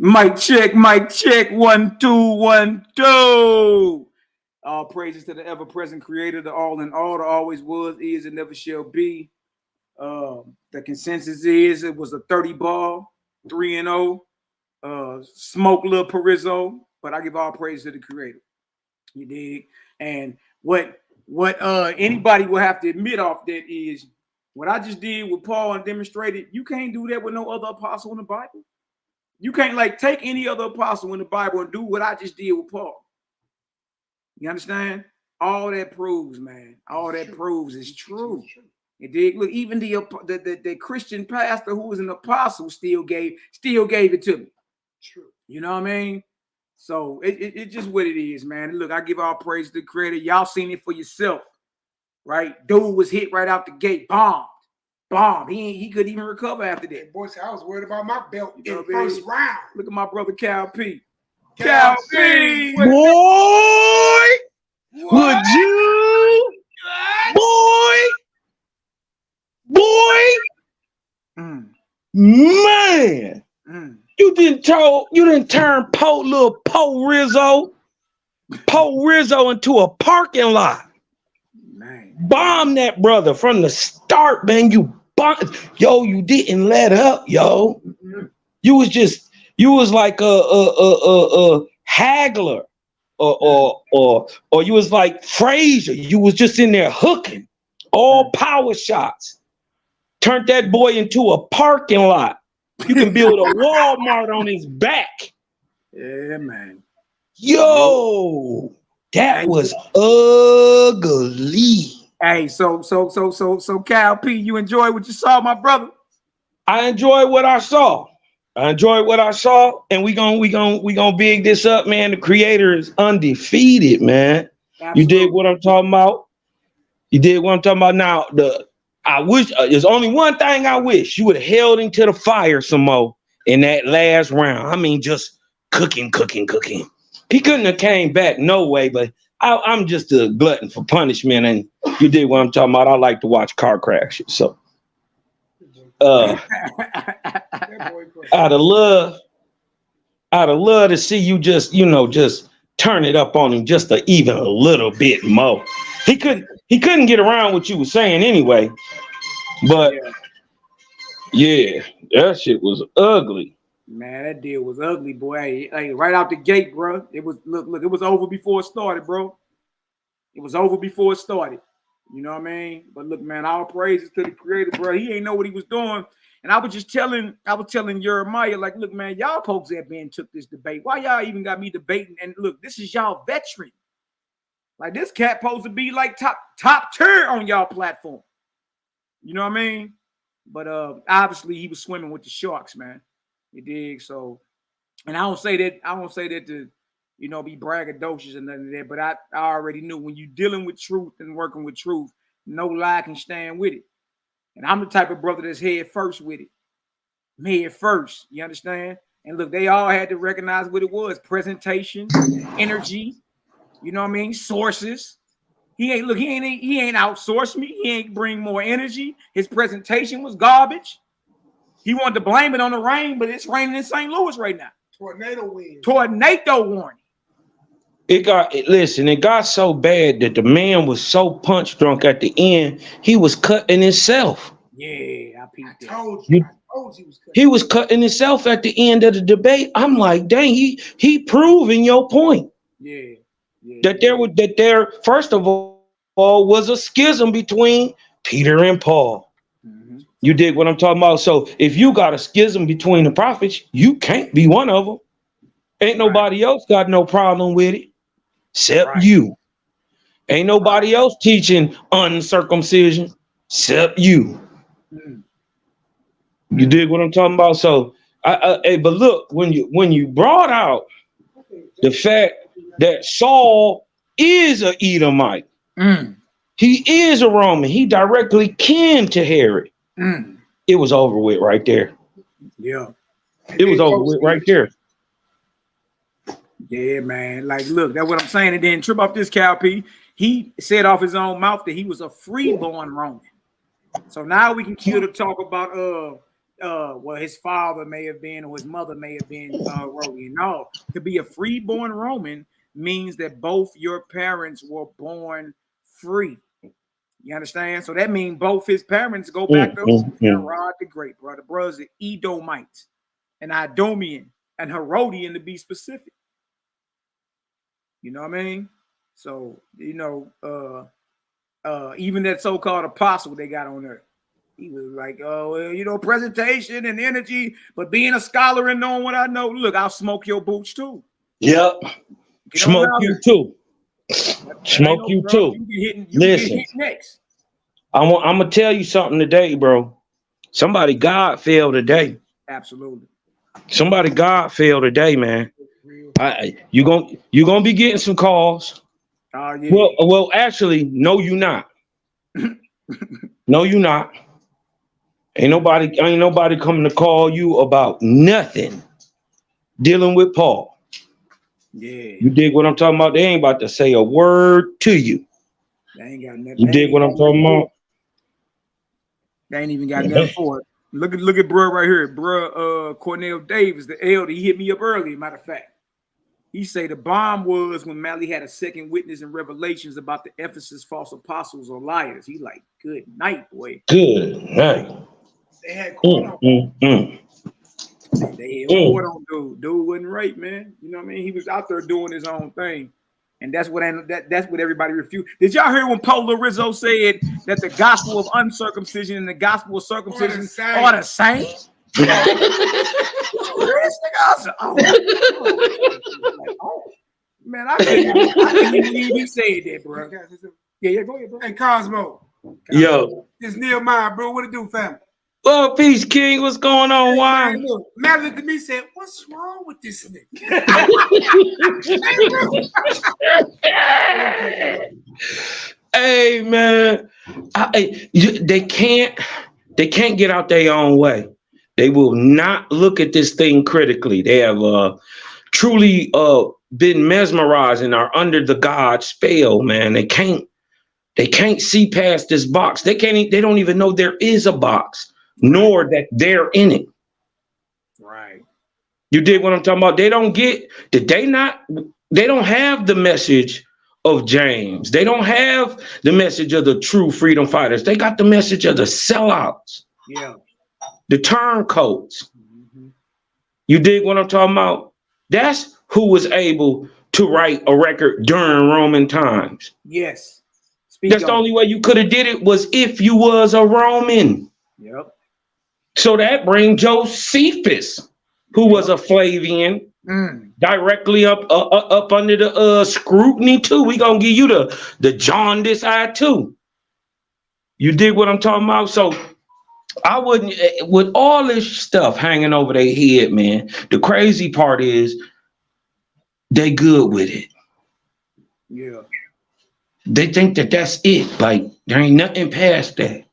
Mic check, 1, 2, 1, 2. All praises to the ever-present creator, the all in all, the always was, is, and never shall be. The consensus is it was a 30 ball, 3-0. Smoke Lil Perizzo, but I give all praise to the creator. You dig? And what anybody will have to admit off that is what I just did with Paul and demonstrated, you can't do that with no other apostle in the Bible. You can't like take any other apostle in the Bible and do what I just did with Paul. You understand? All that proves, man. All that proves is true. You dig? Look, even the Christian pastor who was an apostle still gave it to me. True. You know what I mean? So it's just what it is, man. Look, I give all praise to the creator. Y'all seen it for yourself, right? Dude was hit right out the gate, bombed. He couldn't even recover after that. Boy, I was worried about my belt in the first round. Look at my brother Cal P. Cal P. Boy, would you? Boy, man. You didn't turn Po Rizzo into a parking lot. Man. Bomb that brother from the start, man. You didn't let up, yo. You was like a haggler, or you was like Frazier. You was just in there hooking all power shots. Turned that boy into a parking lot. You can build a Walmart on his back. Yeah, man. Yo, that was ugly. Hey, so Cal P, you enjoyed what you saw, my brother? I enjoyed what I saw. And we gonna big this up, man. The creator is undefeated, man. Absolutely. You dig what I'm talking about? Now, I wish there's only one thing I wish you would have held him to the fire some more in that last round. I mean, just cooking. He couldn't have came back, no way, but I'm just a glutton for punishment, and you did what I'm talking about. I like to watch car crashes, so out of love to see you just turn it up on him just even a little bit more. He couldn't get around what you were saying anyway, but yeah, that shit was ugly. Man, that deal was ugly, boy. Hey, right out the gate, bro. It was look. It was over before it started, bro. It was over before it started. You know what I mean? But look, man, all praises to the creator, bro. He ain't know what he was doing. And I was telling NehemiYAH, like, look, man, y'all folks that been took this debate. Why y'all even got me debating? And look, this is y'all veteran. Like, this cat supposed to be like top tier on y'all platform. You know what I mean? But obviously he was swimming with the sharks, man. You dig? So, and I don't say that to, be braggadocious and nothing of that, but I already knew when you're dealing with truth and working with truth, no lie can stand with it. And I'm the type of brother that's head first with it. Head first, you understand? And look, they all had to recognize what it was: presentation, energy, you know what I mean? Sources. He ain't outsourced me. He ain't bring more energy. His presentation was garbage. He wanted to blame it on the rain, but it's raining in St. Louis right now. Tornado warning. It got so bad that the man was so punch drunk at the end, he was cutting himself. Yeah, I told you he was cutting himself at the end of the debate. I'm like, dang, he proving your point. Yeah. That there first of all was a schism between Peter and Paul. You dig what I'm talking about? So if you got a schism between the prophets, you can't be one of them. Ain't nobody else got no problem with it except you. Ain't nobody else teaching uncircumcision except you. You dig what I'm talking about? So, but look, when you brought out the fact that Saul is an Edomite, he is a Roman, he directly kin to Herod. It was over with right there. Yeah. It was over with right there. Yeah, man. Like, look, that's what I'm saying. And then trip off this Cal P. He said off his own mouth that he was a freeborn Roman. So now we can kill to talk about well, his father may have been or his mother may have been Roman. No, to be a freeborn Roman means that both your parents were born free. You understand? So that means both his parents go back to Herod the Great, brother. Brothers, the Edomites, and Idomean, and Herodian to be specific. You know what I mean? So, you know, even that so-called apostle they got on there, he was like, oh, well, you know, presentation and energy, but being a scholar and knowing what I know, look, I'll smoke your boots too. Yep. Smoke you too. Smoke you too. Listen, next. I'm gonna tell you something today, bro. Somebody God failed today. Absolutely. Somebody God failed today, man. You gonna be getting some calls. Oh yeah. Well, actually, no, you not. No, you not. Ain't nobody coming to call you about nothing dealing with Paul. Yeah. You dig what I'm talking about? They ain't about to say a word to you. They ain't got nothing. You dig what I'm talking about? They ain't even got nothing for it. Look at bro right here. Bro, Cornell Davis, the elder, he hit me up earlier, matter of fact. He say the bomb was when Malaki had a second witness in Revelations about the Ephesus false apostles or liars. He like, good night, boy. Good night. They had court on. They had court on dude. Dude wasn't right, man. You know what I mean? He was out there doing his own thing. And that's what everybody refused. Did y'all hear when Paul Rizzo said that the gospel of uncircumcision and the gospel of circumcision are the same? Man, I couldn't even believe he said that, bro. Yeah, go ahead, bro. Hey, Cosmo. Yo. This Nehemiah, bro. What it do, family? Well, peace, King. What's going on? Why? Matt looked at me and said, what's wrong with this nigga? Hey, man. They can't get out their own way. They will not look at this thing critically. They have truly been mesmerized and are under the God spell, man. They can't see past this box. They don't even know there is a box, nor that they're in it. Right. You dig what I'm talking about? They don't have the message of James. They don't have the message of the true freedom fighters. They got the message of the sellouts. Yeah. The turncoats. You dig what I'm talking about? That's who was able to write a record during Roman times. Yes. That's the only way you could have did it was if you was a Roman. Yep. So that brings Josephus, who was a Flavian, directly up under the scrutiny too. We gonna give you the jaundice eye too. You dig what I'm talking about? So I wouldn't, with all this stuff hanging over their head, man. The crazy part is they good with it. Yeah. They think that that's it. Like there ain't nothing past that.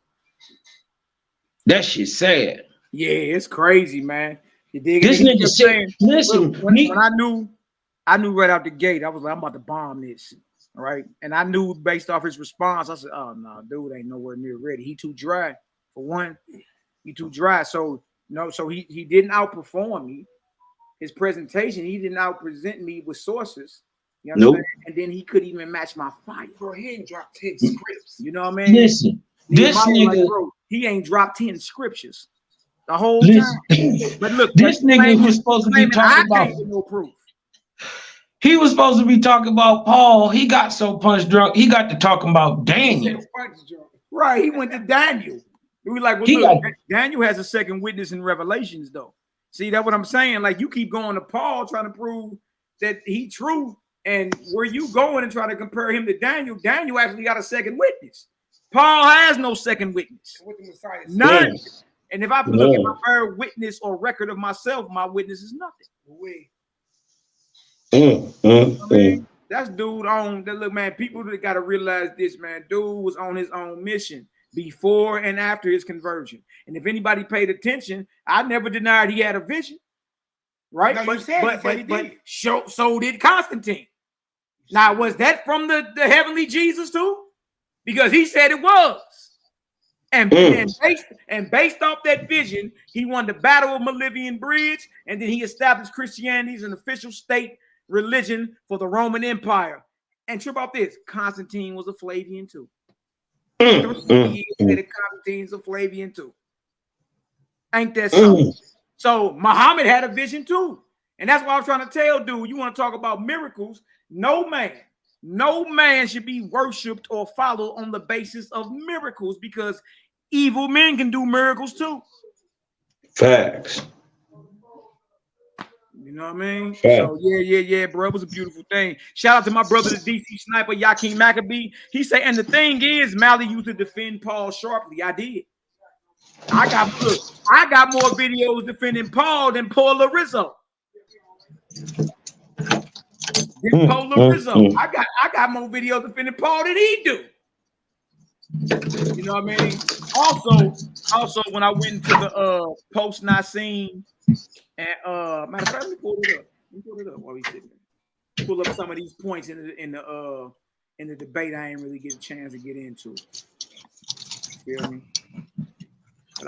That shit sad. Yeah, it's crazy, man. You dig this nigga said, listen, when I knew right out the gate, I was like, I'm about to bomb this. All right. And I knew based off his response, I said, oh no, dude ain't nowhere near ready. He too dry. For one, he too dry. So no, so he didn't outperform me. His presentation, he didn't outpresent me with sources. You understand? Nope. And then he couldn't even match my fire. Bro, he ain't dropped 10 scripts. You know what I mean? Listen, this nigga, like, bro, he ain't dropped 10 scriptures the whole time. But look, this nigga was supposed to be talking about no proof. He was supposed to be talking about Paul. He got so punch drunk, he got to talking about Daniel. Right, he went to Daniel. We were like, well, look, Daniel has a second witness in Revelations, though. See, that's what I'm saying. Like, you keep going to Paul trying to prove that he true. And where you going and trying to compare him to Daniel, Daniel actually got a second witness. Paul has no second witness. None. Yes. And if I look at my bear witness or record of myself, my witness is nothing. I mean, that's dude on that. Look, man, people that got to realize this, man. Dude was on his own mission before and after his conversion. And if anybody paid attention, I never denied he had a vision. Right? No, but so did Constantine. Now, was that from the heavenly Jesus too? Because he said it was. And based off that vision, he won the Battle of Milvian Bridge, and then he established Christianity as an official state religion for the Roman Empire. And true about this, Constantine was a Flavian too. 3 years later, Constantine's a Flavian too. Ain't that so? So Muhammad had a vision too. And that's what I was trying to tell dude. You want to talk about miracles? No man should be worshipped or followed on the basis of miracles, because evil men can do miracles too. Facts. You know what I mean? Facts. So yeah, bro. It was a beautiful thing. Shout out to my brother, the DC sniper, YAH'KI Maccabee. He said, and the thing is, Mally used to defend Paul sharply. I did. I got more videos defending Paul than Paul Larizzo. I got more videos defending Paul than he do. You know what I mean? Also, when I went to the post-Nicene, and matter of fact, let me pull it up. While we sitting there. Pull up some of these points in the debate. I ain't really get a chance to get into. You feel me?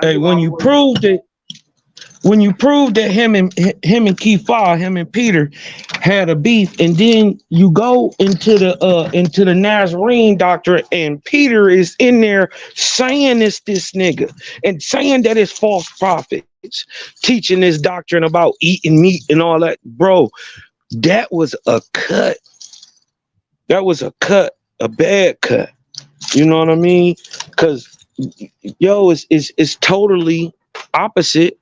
Hey, when you proved that him and Kepha, him and Peter had a beef, and then you go into the Nazarene doctrine, and Peter is in there saying this nigga and saying that it's false prophets teaching this doctrine about eating meat and all that, bro. That was a cut. That was a bad cut. You know what I mean? Because yo, it's totally opposite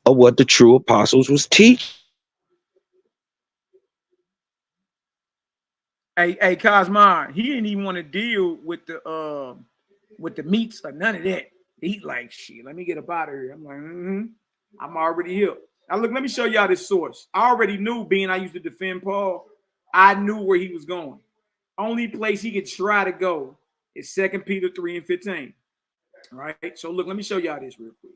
of what the true apostles was teaching. Hey, Cosmar, he didn't even want to deal with the meats or none of that. He like, shit, let me get up out of here. I'm like, I'm already here. Now look, let me show y'all this source. I already knew, being I used to defend Paul, I knew where he was going. Only place he could try to go is 2 Peter 3:15. All right, so look, let me show y'all this real quick.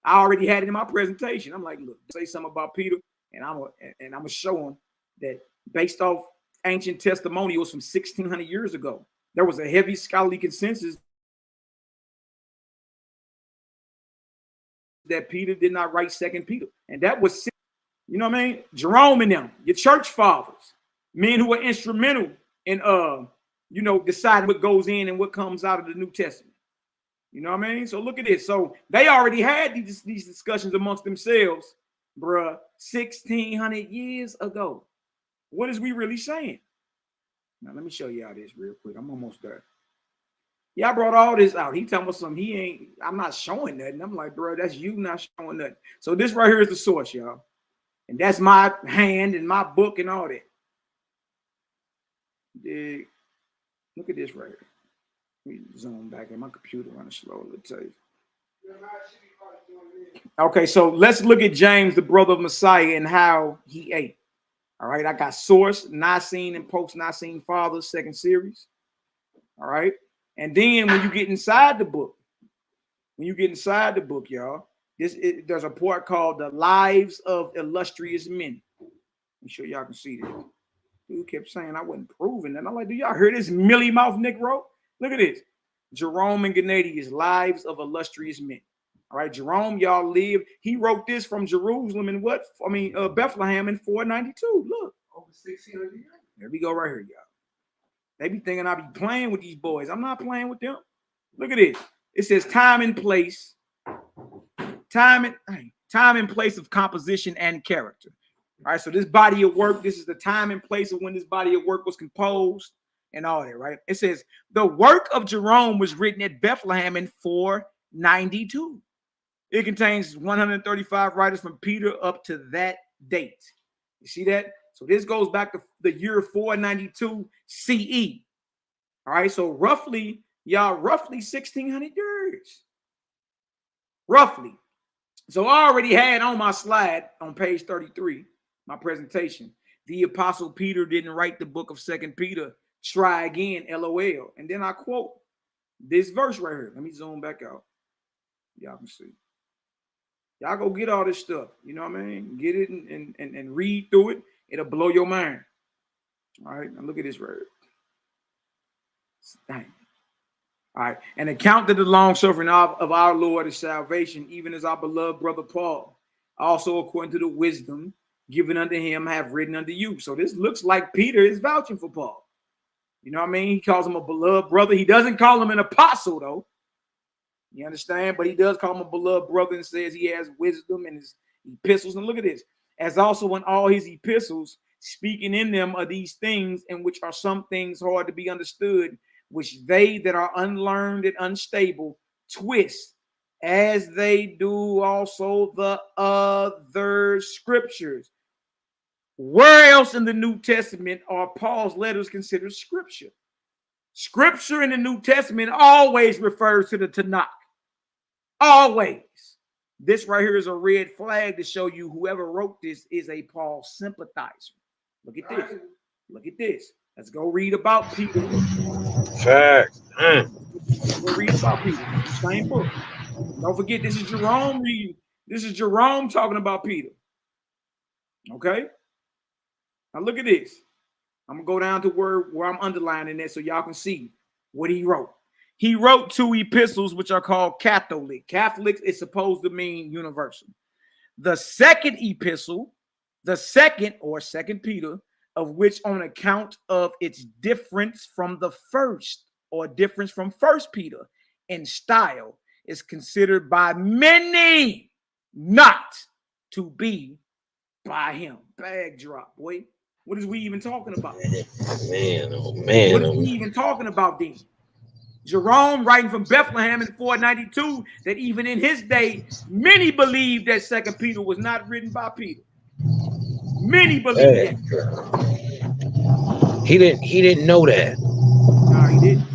I already had it in my presentation. I'm like, look, say something about Peter, and I'm gonna show him that based off ancient testimonials from 1600 years ago, there was a heavy scholarly consensus that Peter did not write 2 Peter, and that was, you know what I mean? Jerome and them, your church fathers, men who were instrumental in deciding what goes in and what comes out of the New Testament. You know what I mean? So look at this. So they already had these discussions amongst themselves, bruh, 1600 years ago. What is we really saying? Now let me show y'all this real quick. I'm almost there. Yeah, I brought all this out. He telling me something. I'm not showing nothing. I'm like, bro, that's you not showing nothing. So this right here is the source, y'all. And that's my hand and my book and all that. Look at this right here. Let me zoom back in. My computer running slow. Let's tell you. Okay, so let's look at James, the brother of Messiah, and how he ate. All right, I got source, Nicene and post-Nicene fathers, second series. All right, and then when you get inside the book, y'all, there's a part called The Lives of Illustrious Men. I'm sure y'all can see this. Dude kept saying I wasn't proving that. I'm like, do y'all hear this millie mouth Negro? Look at this. Jerome and Gennadius, Lives of Illustrious Men. All right, Jerome, y'all live. He wrote this from Jerusalem in Bethlehem in 492. Look. Over 1600 years. There we go right here, y'all. They be thinking I be playing with these boys. I'm not playing with them. Look at this. It says time and place. Time and place of composition and character. All right, so this body of work, this is the time and place of when this body of work was composed and all that, right? It says the work of Jerome was written at Bethlehem in 492. It contains 135 writers from Peter up to that date. You see that? So this goes back to the year 492 CE. All right, so roughly 1,600 years. Roughly. So I already had on my slide on page 33, my presentation, the Apostle Peter didn't write the book of 2 Peter. Try again, LOL. And then I quote this verse right here. Let me zoom back out. Y'all can see. Y'all go get all this stuff. You know what I mean? Get it and read through it. It'll blow your mind. All right. Now look at this right here. Dang. All right. And account that the long suffering of our Lord is salvation, even as our beloved brother Paul, also according to the wisdom given unto him, have written unto you. So this looks like Peter is vouching for Paul. You know what I mean? He calls him a beloved brother. He doesn't call him an apostle, though. You understand? But he does call him a beloved brother and says he has wisdom in his epistles. And look at this. As also in all his epistles, speaking in them are these things, in which are some things hard to be understood, which they that are unlearned and unstable twist, as they do also the other scriptures. Where else in the New Testament are Paul's letters considered scripture? Scripture in the New Testament always refers to the Tanakh. Always. This right here is a red flag to show you whoever wrote this is a Paul sympathizer. Look at this. Look at this. Let's go read about Peter. Facts. Let's go read about Peter. Same book. Don't forget, this is Jerome reading. This is Jerome talking about Peter. Okay? Now look at this. I'm going to go down to where I'm underlining that so y'all can see what he wrote. He wrote 2 epistles, which are called Catholic. Catholic is supposed to mean universal. The second epistle, the second Peter, of which on account of its difference from the first, or difference from 1 Peter in style, is considered by many not to be by him. Bag drop, boy. What is we even talking about? Man, oh man. What is we even talking about then? Jerome, writing from Bethlehem in 492, that even in his day, many believed that 2 Peter was not written by Peter. Many believed that. He didn't know that. No, he didn't.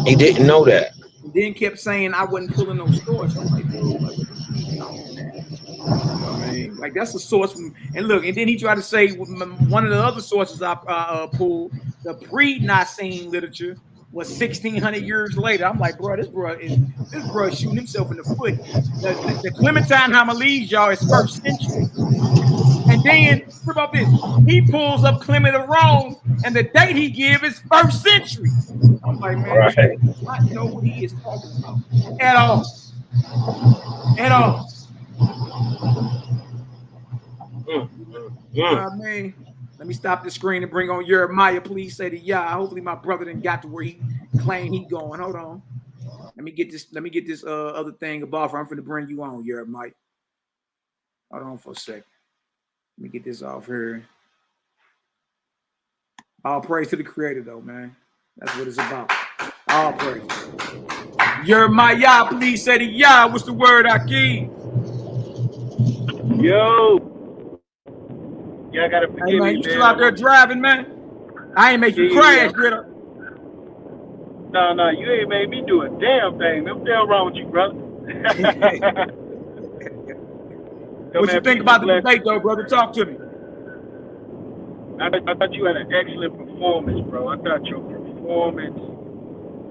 He didn't know that. And then kept saying I wasn't pulling no source. I'm like, dude, like that's a source from, and look, and then he tried to say one of the other sources I pulled, the pre-Nicene literature was 1600 years later. I'm like, bro, this bro is shooting himself in the foot. The Clementine homilies, y'all, is 1st century. And then, what about this? He pulls up Clement of Rome, and the date he gives is 1st century. I'm like, man, right. This does not know what he is talking about at all. At all. I mean, let me stop the screen and bring on NehemiYAH. Please say the Yah. Hopefully my brother didn't got to where he claimed he going. Hold on. Let me get this other thing above. I'm finna bring you on, NehemiYAH. Hold on for a second. Let me get this off here. All praise to the Creator, though, man. That's what it's about. All praise. NehemiYAH, please say the Yah. What's the word, HICKMAN? Yo. Y'all gotta forgive Hey, man, me, you still out there driving, man? I ain't make you crash, brother. No, you ain't made me do a damn thing. What the hell wrong with you, brother? What you think about the debate, though, brother? Talk to me. I thought you had an excellent performance, bro. I thought your performance,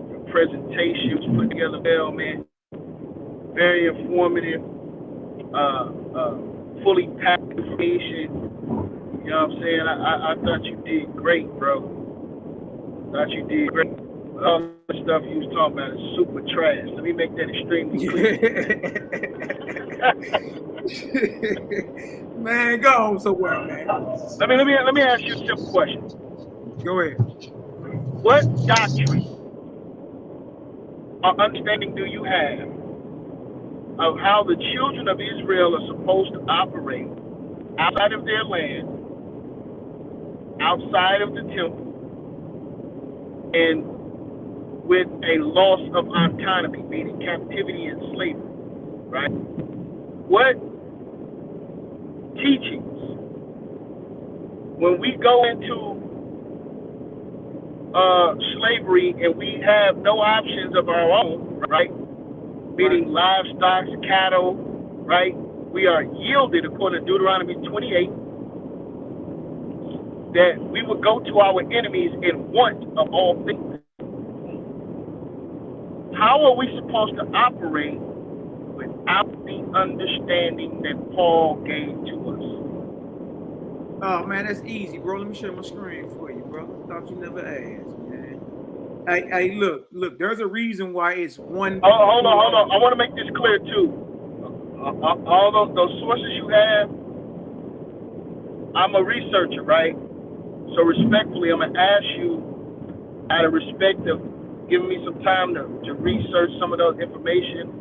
your presentation was put together well, man. Very informative, fully packed information. You know what I'm saying? I thought you did great, bro. Thought you did great. All the stuff you was talking about is super trash. Let me make that extremely clear. Man, go home somewhere, man. Let me ask you a simple question. Go ahead. What doctrine or understanding do you have of how the children of Israel are supposed to operate outside of their land, outside of the temple, and with a loss of autonomy, meaning captivity and slavery, right? What teachings, when we go into slavery and we have no options of our own, right? Meaning livestock, cattle, right? We are yielded, according to Deuteronomy 28, that we would go to our enemies in want of all things. How are we supposed to operate without the understanding that Paul gave to us? Oh, man, that's easy, bro. Let me share my screen for you, bro. Thought you never asked, man. Hey, look. There's a reason why it's one. Hold on. I want to make this clear too. All those sources you have, I'm a researcher, right? So respectfully, I'm gonna ask you, out of respect of giving me some time to research some of those information.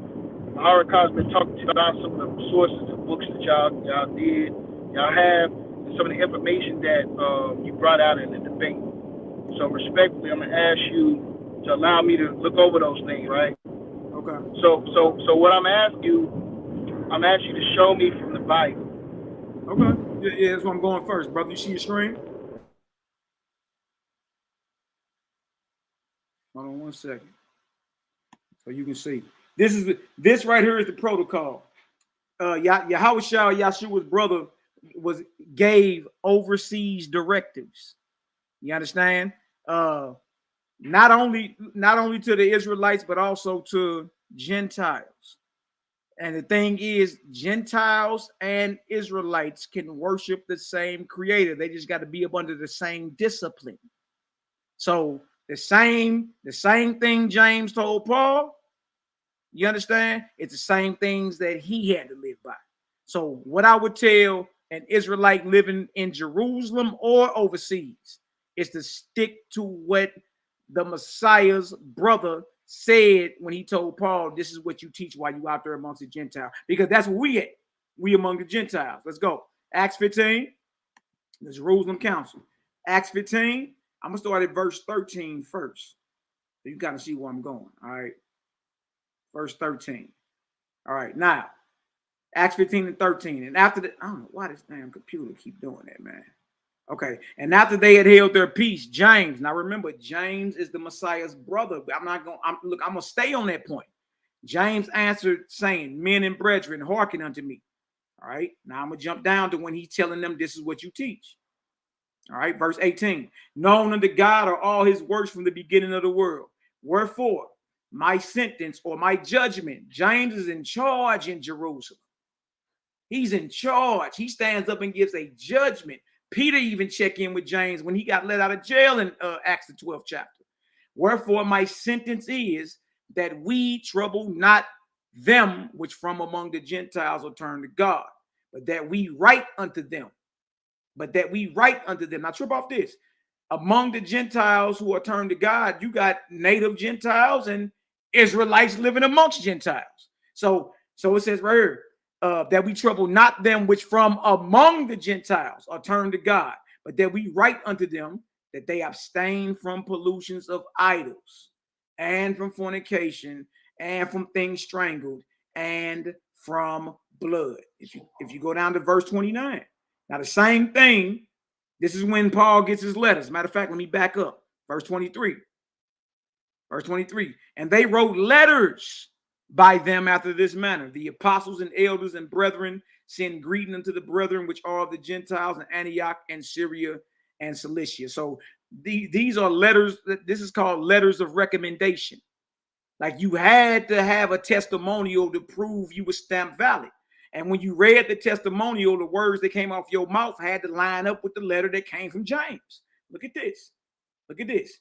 HonorandHumility's been talking to you about some of the sources and books that y'all did, y'all have, and some of the information that you brought out in the debate. So respectfully, I'm gonna ask you to allow me to look over those things, right? Okay. So what I'm asking you to show me from the Bible. Okay. Yeah, that's where I'm going first, brother. You see your screen? Hold on 1 second, so you can see. This right here is the protocol. Yahweh's brother gave overseas directives. You understand? Not only to the Israelites, but also to Gentiles. And the thing is, Gentiles and Israelites can worship the same creator. They just got to be up under the same discipline. So the same thing James told Paul, you understand? It's the same things that he had to live by. So what I would tell an Israelite living in Jerusalem or overseas is to stick to what the Messiah's brother said when he told Paul, this is what you teach while you out there amongst the Gentiles, because that's where we at. We among the Gentiles. Let's go. Acts 15, the Jerusalem Council. Acts 15, I'm going to start at verse 13 first. So you kind of see where I'm going. All right. Verse 13. All right. Now, Acts 15 and 13. And after that, I don't know why this damn computer keep doing that, man. Okay. And after they had held their peace, James. Now remember, James is the Messiah's brother. I'm going to stay on that point. James answered, saying, men and brethren, hearken unto me. All right. Now I'm going to jump down to when he's telling them this is what you teach. All right. Verse 18. Known unto God are all his works from the beginning of the world. Wherefore, my sentence or my judgment, James is in charge in Jerusalem. He's in charge. He stands up and gives a judgment. Peter even checked in with James when he got let out of jail in Acts the 12th chapter. Wherefore, my sentence is that we trouble not them which from among the Gentiles are turned to God, but that we write unto them. Now trip off this. Among the Gentiles who are turned to God, you got native Gentiles and Israelites living amongst Gentiles. So it says right here, that we trouble not them which from among the Gentiles are turned to God, but that we write unto them that they abstain from pollutions of idols and from fornication and from things strangled and from blood. If you go down to verse 29, now the same thing. This is when Paul gets his letters. Matter of fact, let me back up. Verse 23. Verse 23. And they wrote letters by them after this manner. The apostles and elders and brethren send greeting unto the brethren which are of the Gentiles in Antioch and Syria and Cilicia. So these are letters. This is called letters of recommendation. Like you had to have a testimonial to prove you were stamped valid. And when you read the testimonial, the words that came off your mouth had to line up with the letter that came from James. Look at this. Look at this.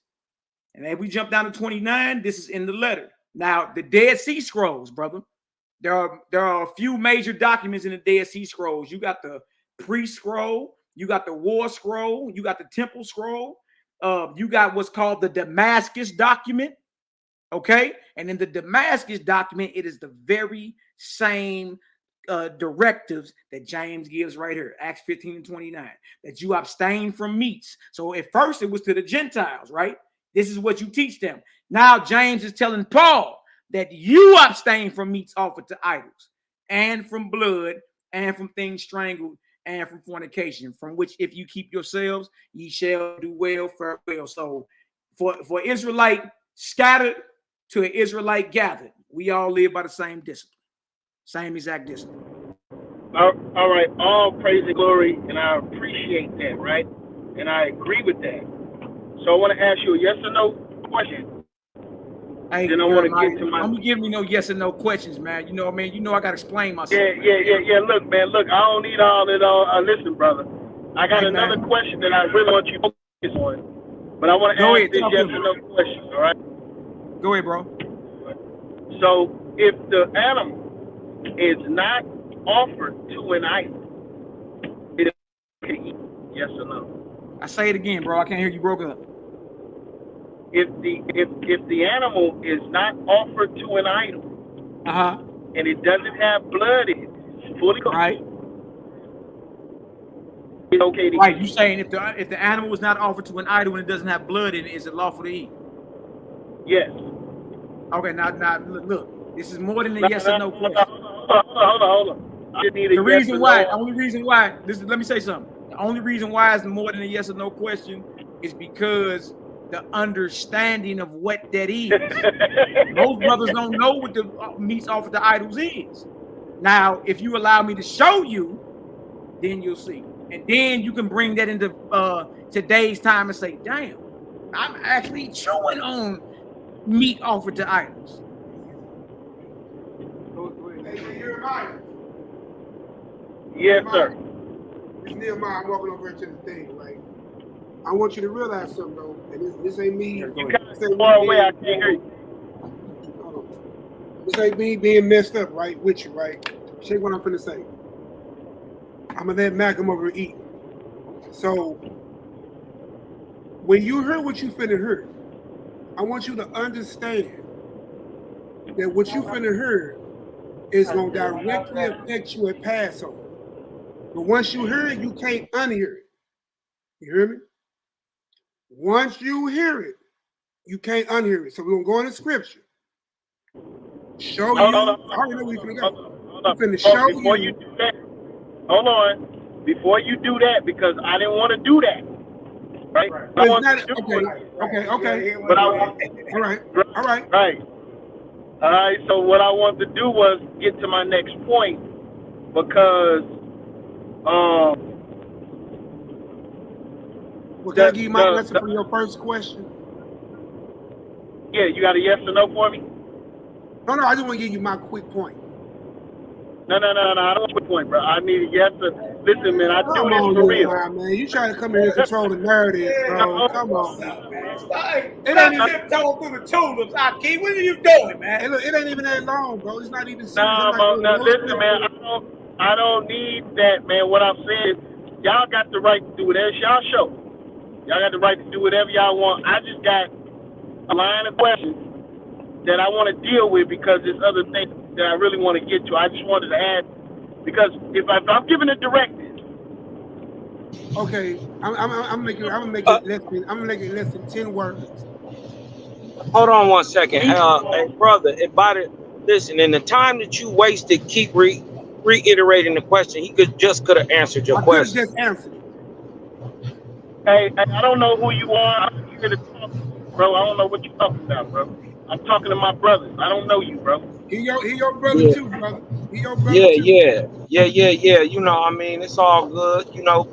And if we jump down to 29, this is in the letter. Now, the Dead Sea Scrolls, brother. There are a few major documents in the Dead Sea Scrolls. You got the priest scroll, you got the war scroll, you got the temple scroll, you got what's called the Damascus document. Okay, and in the Damascus document, it is the very same directives that James gives right here, Acts 15 and 29, that you abstain from meats. So at first it was to the Gentiles, right? This is what you teach them. Now James is telling Paul that you abstain from meats offered to idols and from blood and from things strangled and from fornication, from which if you keep yourselves, ye shall do well, fare well. So for Israelite scattered to an Israelite gathered, we all live by the same discipline. Same exact discipline. All right. All praise and glory, and I appreciate that, right? And I agree with that. So I want to ask you a yes or no question. Then I want to get to my. I'm giving you no yes or no questions, man. You know what I mean? You know I gotta explain myself. Yeah. Look, man. Look, I don't need all that. Listen, brother. I got another question that I really want you to focus on. But I want to Go ask ahead, this talk yes to me. or no question, all right? Go ahead, bro. So if the animal is not offered to an idol, it can eat, yes or no? I say it again, bro. I can't hear you. Broke up. If the animal is not offered to an idol, and it doesn't have blood in it, it's fully cooked, Right. it's okay to Right. eat. You saying if the animal was not offered to an idol and it doesn't have blood in it, is it lawful to eat? Yes. Okay. Now look. This is more than a yes or no question. Hold on. I need a The yes reason or why, no. only reason why, let me say something. The only reason why it's more than a yes or no question is because the understanding of what that is. Most brothers don't know what the meats offered to idols is. Now, if you allow me to show you, then you'll see. And then you can bring that into today's time and say, damn, I'm actually chewing on meat offered to idols. Hey, Jeremiah. Yes, sir. It's Nehemiah. I'm walking over into the thing. Like, I want you to realize something, though. And this ain't me. You kind of far away. I can't hear you. This ain't me being messed up, right? With you, right? Check what I'm finna say. I'm gonna let Mac come over and eat. So, when you heard what you finna hear, I want you to understand that what you finna hear is gonna directly affect you at Passover. But once you hear it, you can't unhear it. You hear me? Once you hear it, you can't unhear it. So we're gonna go into scripture. Show you. I already know where you're finna go. I'm finna show Before you do that, hold on. Before you do that, because I didn't want to do that. Right? But okay. But I want. All right. Right. All right. So what I wanted to do was get to my next point because well, can I give you my answer for your first question? Yeah, you got a yes or no for me? No, I just want to give you my quick point. No, I don't want a quick point, bro. I need a yes or listen, man. I do Come this on, for real. Man. You trying to come here and control the narrative, bro. Come on, man. It ain't even tiptoeing through the tulips, HICKMAN. What are you doing, man? Hey, look, it ain't even that long, bro. It's not even serious. Now listen, man. I don't need that, man. What I'm saying is, y'all got the right to do whatever y'all show. Y'all got the right to do whatever y'all want. I just got a line of questions that I want to deal with because there's other things that I really want to get to. I just wanted to add because if I'm giving a directive. Okay, I'm making it less than 10 words. Hold on one second, hey brother. Listen, in the time that you wasted, keep reiterating the question. He could have answered your question. Just answered it. Hey, I don't know who you are. I'm here to talk, bro. I don't know what you're talking about, bro. I'm talking to my brothers. I don't know you, bro. He your brother too, brother. He your brother too. Yeah. You know, I mean, it's all good, you know.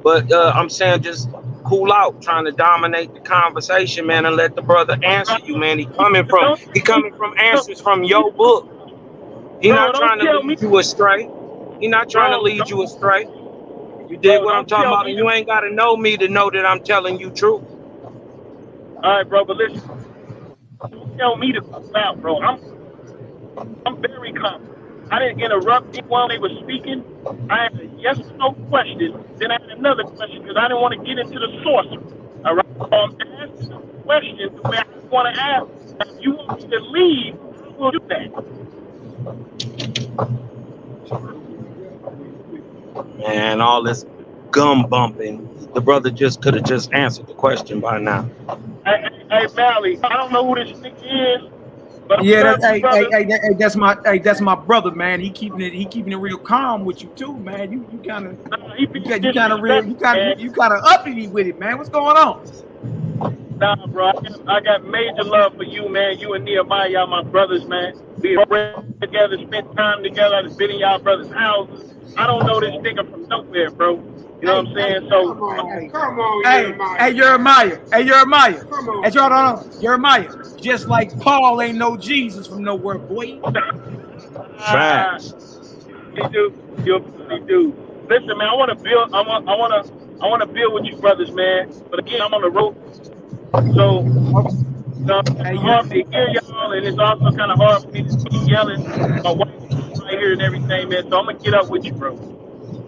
But I'm saying just cool out, trying to dominate the conversation, man, and let the brother answer you, man. He coming from answers from your book. He not trying to lead you astray. He not trying to lead you astray. You did what I'm talking about, and you ain't got to know me to know that I'm telling you truth. All right, bro, but listen. Don't tell me to cool out, bro. I'm very confident. I didn't interrupt them while they were speaking. I had a yes or no question. Then I had another question because I didn't want to get into the source. All right? I'm asking the question the way I want to ask. If you want me to leave, I will do that. Man, all this gum bumping. The brother just could have just answered the question by now. Hey, Malaki, I don't know who this nigga is. But yeah, that's my brother, man. He keeping it real calm with you too, man. You kind of uppity with it, man. What's going on? Nah, bro, I got major love for you, man. You and NehemiYAH, y'all my brothers, man. We were together, spent time together. I've been in y'all brothers' houses. I don't know this nigga from nowhere, bro. You know what I'm saying? So come on, Jeremiah. Come on. Hey, Jeremiah. Just like Paul ain't no Jesus from nowhere, boy. Facts. You do. Listen, man, I want to build. I want to build with you brothers, man. But again, I'm on the road. So it's hard to hear y'all, and it's also kind of hard for me to keep yelling. My wife right here and everything, man. So I'm gonna get up with you, bro.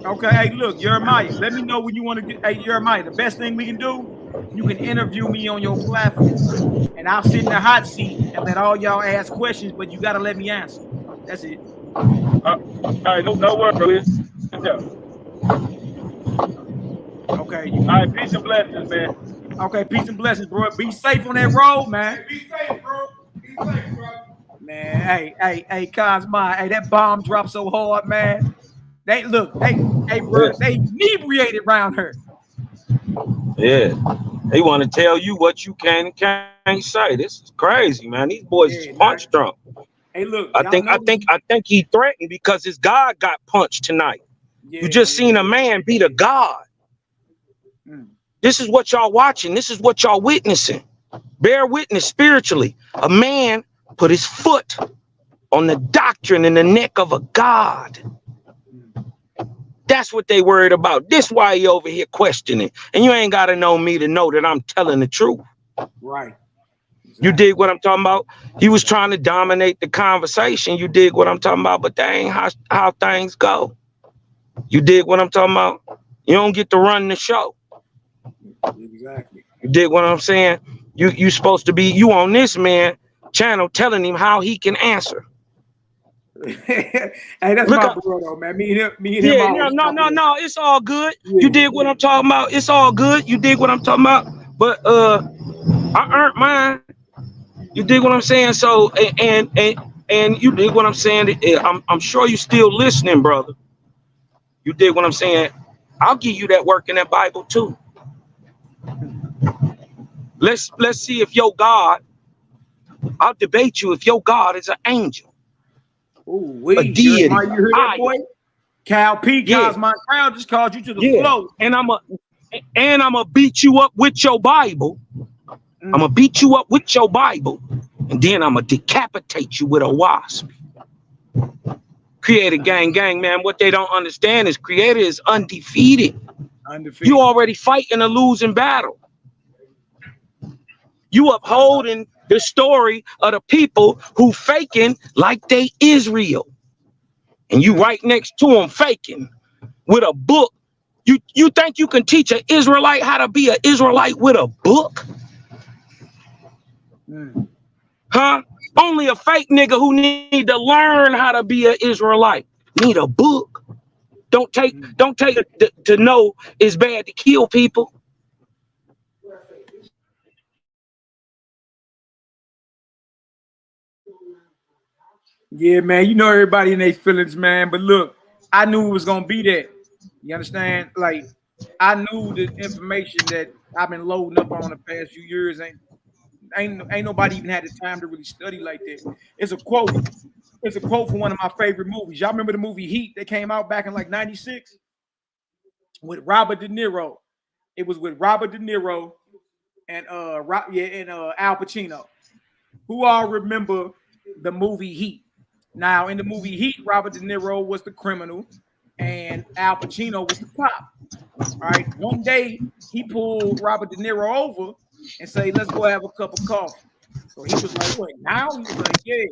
Okay, hey, look, Jeremiah, let me know when you want to get. Hey, Jeremiah, the best thing we can do, you can interview me on your platform, and I'll sit in the hot seat and let all y'all ask questions, but you gotta let me answer. That's it. All right, no worries, bro. Okay. All right, peace and blessings, man. Okay, peace and blessings, bro. Be safe on that road, man. Be safe, bro. Be safe, bro. Man, hey, Cosma, hey, that bomb dropped so hard, man. Hey, bro, they inebriated around her. Yeah, they want to tell you what you can and can't say. This is crazy, man. These boys is punch drunk. Hey, look, I think he threatened because his God got punched tonight. You just seen a man beat a God. This is what y'all watching. This is what y'all witnessing. Bear witness spiritually. A man put his foot on the doctrine and the neck of a God. That's what they worried about. This why he over here questioning. And you ain't got to know me to know that I'm telling the truth. Right. Exactly. You dig what I'm talking about? He was trying to dominate the conversation. You dig what I'm talking about? But that ain't how things go. You dig what I'm talking about? You don't get to run the show. Exactly. You dig what I'm saying? You supposed to be you on this man channel telling him how he can answer. Hey, that's my brother, man. Me and him. Yeah, no, it's all good. Yeah. You dig what I'm talking about? It's all good. You dig what I'm talking about? But I earned mine. You dig what I'm saying? So and you dig what I'm saying? I'm sure you still listening, brother. You dig what I'm saying? I'll give you that work in that Bible too. Let's see if your God. I'll debate you if your God is an angel. Ooh, a deity. You heard that, boy? Cal P. My crowd just called you to the flow. And I'm gonna beat you up with your Bible. I'm gonna beat you up with your Bible, and then I'm gonna decapitate you with a wasp. Creator gang, man. What they don't understand is Creator is undefeated. You already fighting a losing battle. You upholding the story of the people who faking like they Israel. And you right next to them faking with a book. You think you can teach an Israelite how to be an Israelite with a book? Huh? Only a fake nigga who need to learn how to be an Israelite need a book. Don't take it to know it's bad to kill people. Yeah, man. You know everybody in their feelings, man. But look, I knew it was gonna be that. You understand? Like, I knew the information that I've been loading up on the past few years ain't nobody even had the time to really study like that. It's a quote. It's a quote from one of my favorite movies. Y'all remember the movie Heat that came out back in like '96 with Robert De Niro? It was with Robert De Niro and Al Pacino. Who all remember the movie Heat? Now, in the movie Heat, Robert De Niro was the criminal and Al Pacino was the cop. All right. One day he pulled Robert De Niro over and said, "Let's go have a cup of coffee." So he was like, "What now?" He was like, "Yeah."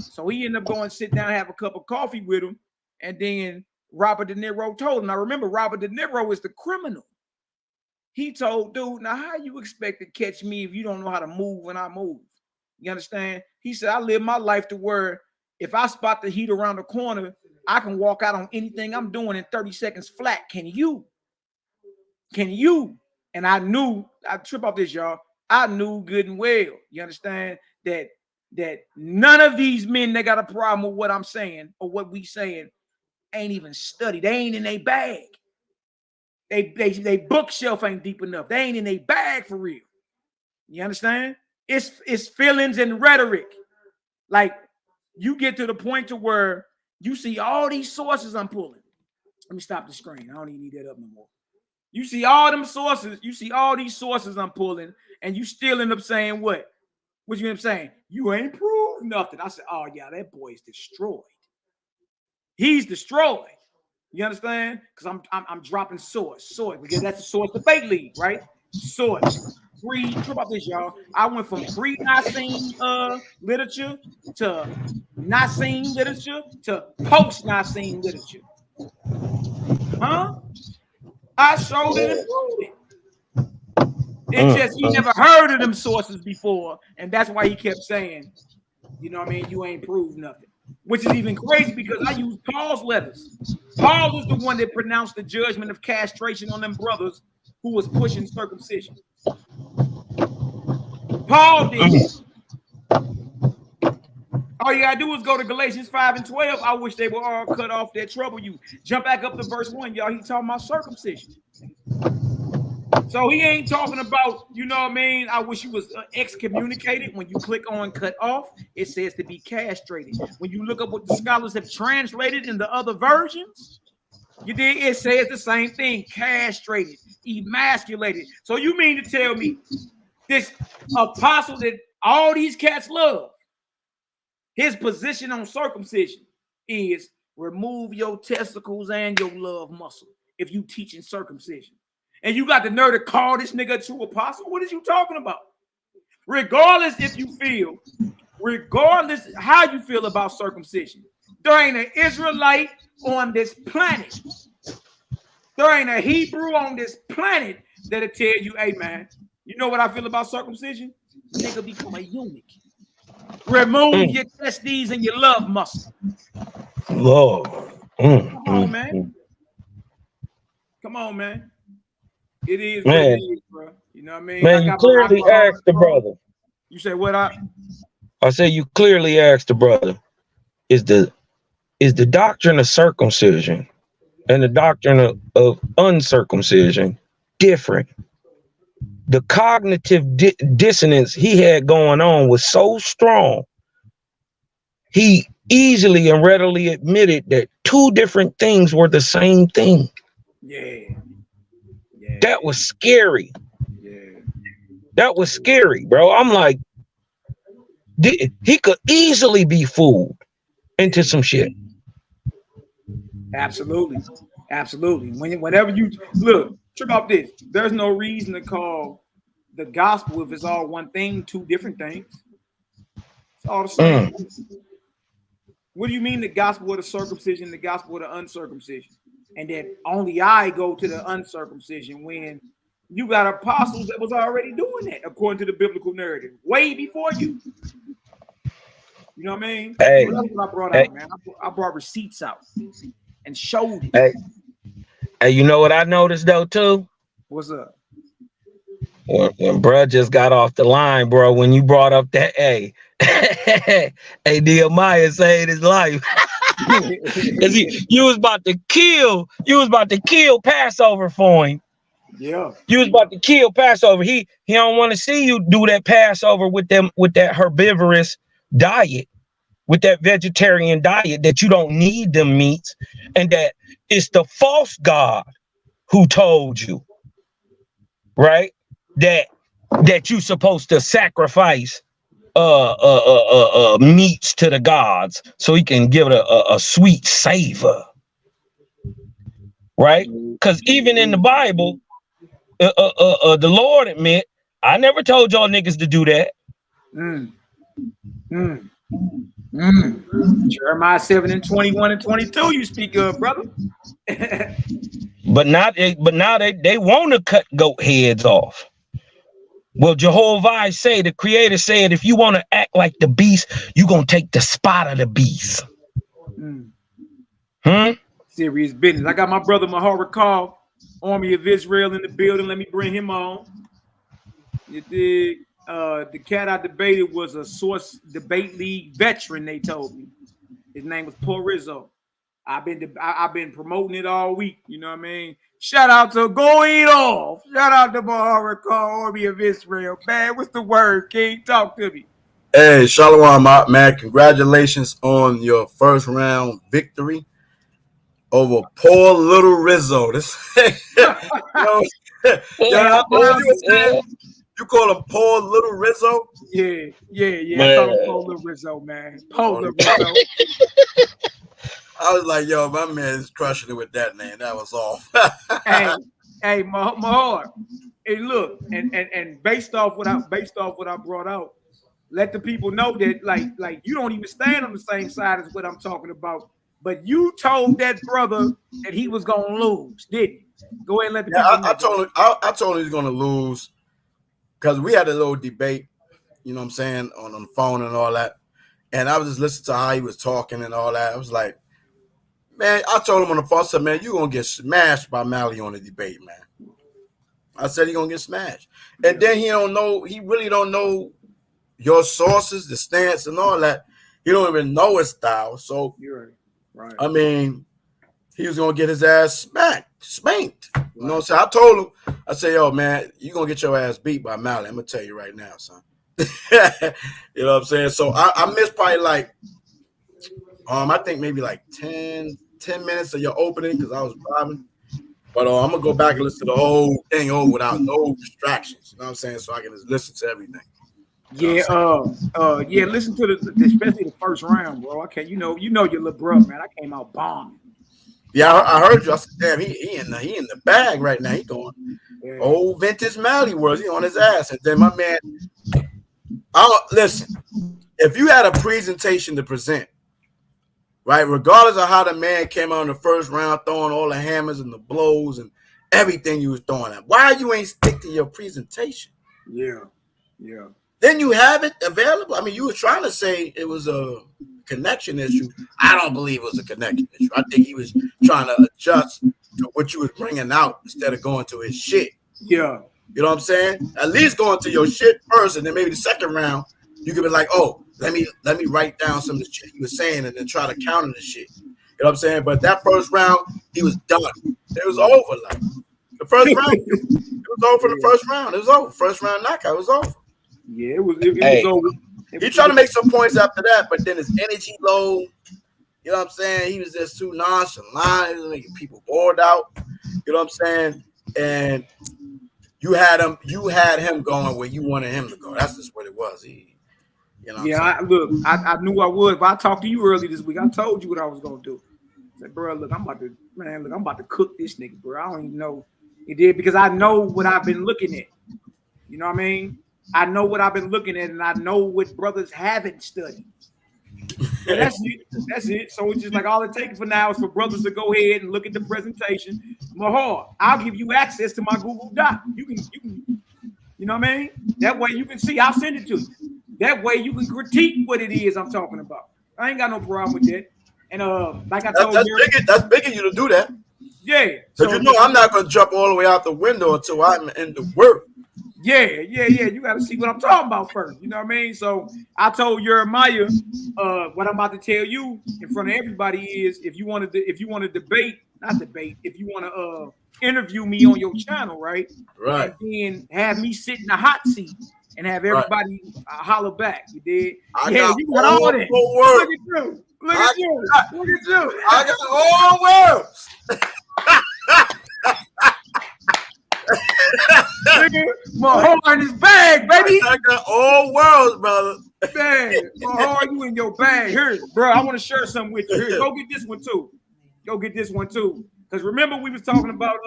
So he ended up going to sit down and have a cup of coffee with him. And then Robert De Niro told him. Now remember, Robert De Niro is the criminal. He told dude, "Now how you expect to catch me if you don't know how to move when I move?" You understand? He said, "I live my life to where if I spot the heat around the corner, I can walk out on anything I'm doing in 30 seconds flat. Can you? Can you?" And I knew, I trip off this, y'all. I knew good and well, you understand, that none of these men that got a problem with what I'm saying or what we saying ain't even studied. They ain't in their bag. They bookshelf ain't deep enough. They ain't in their bag for real. You understand? It's feelings and rhetoric. Like, you get to the point to where you see all these sources I'm pulling. Let me stop the screen. I don't even need that up no more. You see all them sources. You see all these sources I'm pulling, and you still end up saying what? What you end up saying? You ain't proved nothing. I said, "Oh yeah, that boy is destroyed. He's destroyed." You understand? Because I'm dropping source because that's the source debate league, right? Source. trip out this, y'all. I went from pre-Nicene literature to Nicene literature to post-Nicene literature. Huh? I showed it and proved it. It's just you never heard of them sources before, and that's why he kept saying, you know what I mean, you ain't proved nothing. Which is even crazy because I use Paul's letters. Paul is the one that pronounced the judgment of castration on them brothers who was pushing circumcision. Paul did it. All you gotta do is go to Galatians 5 and 12. I wish they were all cut off that trouble you. Jump back up to verse 1, y'all. He talking about circumcision. So he ain't talking about, you know what I mean? I wish you was excommunicated. When you click on cut off, it says to be castrated. When you look up what the scholars have translated in the other versions, it says the same thing, castrated, emasculated. So you mean to tell me this apostle that all these cats love, his position on circumcision is remove your testicles and your love muscle if you teaching circumcision. And you got the nerve to call this nigga a true apostle? What is you talking about? Regardless if you feel, regardless how you feel about circumcision, there ain't an Israelite on this planet. There ain't a Hebrew on this planet that'll tell you, hey man, you know what I feel about circumcision? Nigga become a eunuch. Remove your testes and your love muscle. Lord. Come on, man. Come on, man. It is what it is, bro. You know what I mean? Man, you clearly asked the brother. You say what? I say you clearly asked the brother, is the doctrine of circumcision and the doctrine of uncircumcision different? The cognitive dissonance he had going on was so strong, he easily and readily admitted that two different things were the same thing. Yeah. That was scary. Yeah. That was scary, bro. I'm like, he could easily be fooled into some shit. Absolutely. Absolutely. Whenever you look, trip off this. There's no reason to call the gospel, if it's all one thing, two different things. It's all the same. What do you mean the gospel of the circumcision, the gospel of the uncircumcision? And that only I go to the uncircumcision when you got apostles that was already doing that according to the biblical narrative, way before you. You know what I mean? Hey, so that's what I brought out, man. I brought receipts out and showed it. Hey, you know what I noticed though too? What's up? When bruh just got off the line, bro, when you brought up that, hey, NehemiYAH saved his life. Cause you was about to kill Passover for him. Yeah. You was about to kill Passover. He don't want to see you do that Passover with that herbivorous diet, with that vegetarian diet, that you don't need them meats, and that it's the false God who told you, right? That you supposed to sacrifice meats to the gods so he can give it a sweet savor, right? Because even in the Bible, the Lord admit, I never told y'all niggas to do that. Jeremiah 7 and 21 and 22 you speak of, brother. But now they want to cut goat heads off. Well, Jehovah say, the creator said, if you want to act like the beast, you're going to take the spot of the beast. Serious business. I got my brother Mahara Call, Army of Israel in the building. Let me bring him on. You dig? The cat I debated was a Source Debate League veteran, they told me. His name was Paul Rizzo. I've been promoting it all week. You know what I mean? Shout out to Going Off. Shout out to Mahara Call, Army of Israel. Man, what's the word, King? Talk to me. Hey, Shalom, man. Congratulations on your first round victory over poor little Rizzo. This, you call him poor little Rizzo? Yeah. I call him poor little Rizzo, man. Poor little Rizzo. I was like, yo, my man is crushing it with that name. That was off. hey, Mahar. Hey, look, and based off what I brought out, let the people know that like you don't even stand on the same side as what I'm talking about. But you told that brother that he was gonna lose, didn't you? Go ahead and let the people know. I told him he's gonna lose because we had a little debate, you know what I'm saying, on the phone and all that. And I was just listening to how he was talking and all that. I was like, man, I told him on the phone, I said, man, you're gonna get smashed by Mally on the debate, man. I said he's gonna get smashed. And then he really don't know your sources, the stance and all that. He don't even know his style. So you're right. I mean, he was gonna get his ass spanked. Right. You know what I'm saying? I told him, I said, yo, man, you're gonna get your ass beat by Mally. I'm gonna tell you right now, son. You know what I'm saying? So I missed probably like I think maybe like 10 minutes of your opening because I was driving. But I'm gonna go back and listen to the whole thing over without no distractions. You know what I'm saying? So I can just listen to everything. Yeah, listen to especially the first round, bro. Okay, you know your little bro, man. I came out bombing. Yeah, I heard you. I said, damn, he in the bag right now. He going old vintage Mally words. He on his ass. And then my man, listen, if you had a presentation to present, right, regardless of how the man came out in the first round, throwing all the hammers and the blows and everything you was throwing at, why you ain't stick to your presentation? Yeah. Then you have it available. I mean, you were trying to say it was a connection issue. I don't believe it was a connection issue. I think he was trying to adjust to what you was bringing out instead of going to his shit. Yeah. You know what I'm saying? At least going to your shit first, and then maybe the second round, you could be like, oh, let me write down some of the shit he was saying and then try to counter the shit. You know what I'm saying? But that first round, he was done. It was over. Like the first round, it was over for the first round. It was over. First round knockout was over. Yeah, it was over. He tried to make some points after that, but then his energy low. You know what I'm saying? He was just too nonchalant. He was making people bored out. You know what I'm saying? And you had him going where you wanted him to go. That's just what it was. I knew I would. But I talked to you early this week. I told you what I was gonna do. I said, bro, look, I'm about to cook this nigga, bro. I don't even know he did because I know what I've been looking at. You know what I mean? I know what I've been looking at, and I know what brothers haven't studied. So that's it. So it's just like all it takes for now is for brothers to go ahead and look at the presentation. Mahar, I'll give you access to my Google Doc. You can, you know what I mean? That way you can see. I'll send it to you. That way you can critique what it is I'm talking about. I ain't got no problem with that. And like I told you, that's big of you to do that. Yeah. So you know I'm not gonna jump all the way out the window until I'm in the work. Yeah. You got to see what I'm talking about first. You know what I mean? So I told Jeremiah, what I'm about to tell you in front of everybody is if you want to if you want to interview me on your channel, right? Right. And then have me sit in the hot seat and have everybody holler back. You did? You got all that. Look at you. Look at you. I got all words. Mahar in his bag, baby. I got all worlds, brother. Man, Mahar, you in your bag. Here, bro, I want to share something with you. Here, go get this one too. Because remember, we was talking about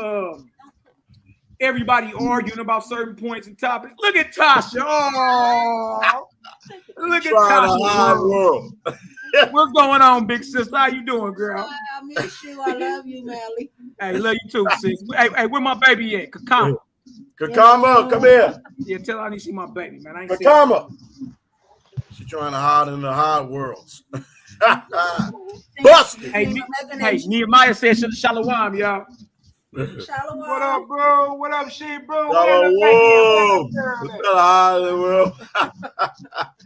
everybody arguing about certain points and topics. Look at Tasha. Oh, look at Tasha. What's going on, big sister? How you doing, girl? I miss you. I love you, Mally. Hey, love you too, sis. Hey, where my baby at? Kakama. Kakama, come here. Yeah, tell her I need to see my baby, man. I ain't Kakama. She's trying to hide in the hard worlds. Busted. Hey, NehemiYAH said Shalom, y'all. Shalom. What up, bro? What up, shit, bro? What's the world?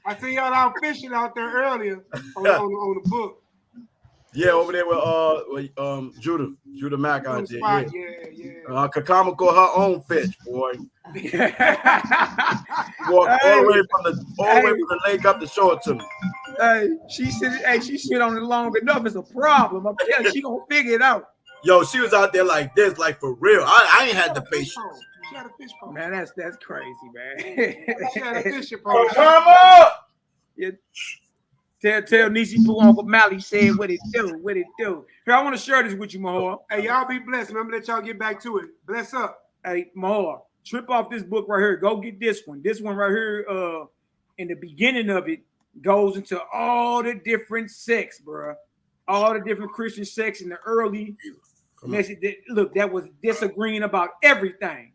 I see y'all out fishing out there earlier on the book. Yeah, over there with Judah Mac out there. Yeah. Kakama caught her own fish, boy. Walked all the way from the lake up to show it to me. Hey, she sit on it long enough. It's a problem. I'm telling you, she gonna figure it out. Yo, she was out there like this, like for real. I ain't had the patience. She had a fish pole. Man, that's crazy, man. She had a fish pole. Kakama! Yeah. Tell Nisi Pooh Uncle Mally said what it do. Here, I want to share this with you, Mahar. Hey, y'all be blessed. I'm gonna let y'all get back to it. Bless up. Hey, Mahar, trip off this book right here. Go get this one. This one right here, in the beginning of it, goes into all the different sects, bro. All the different Christian sects in the early message. Look, that was disagreeing about everything.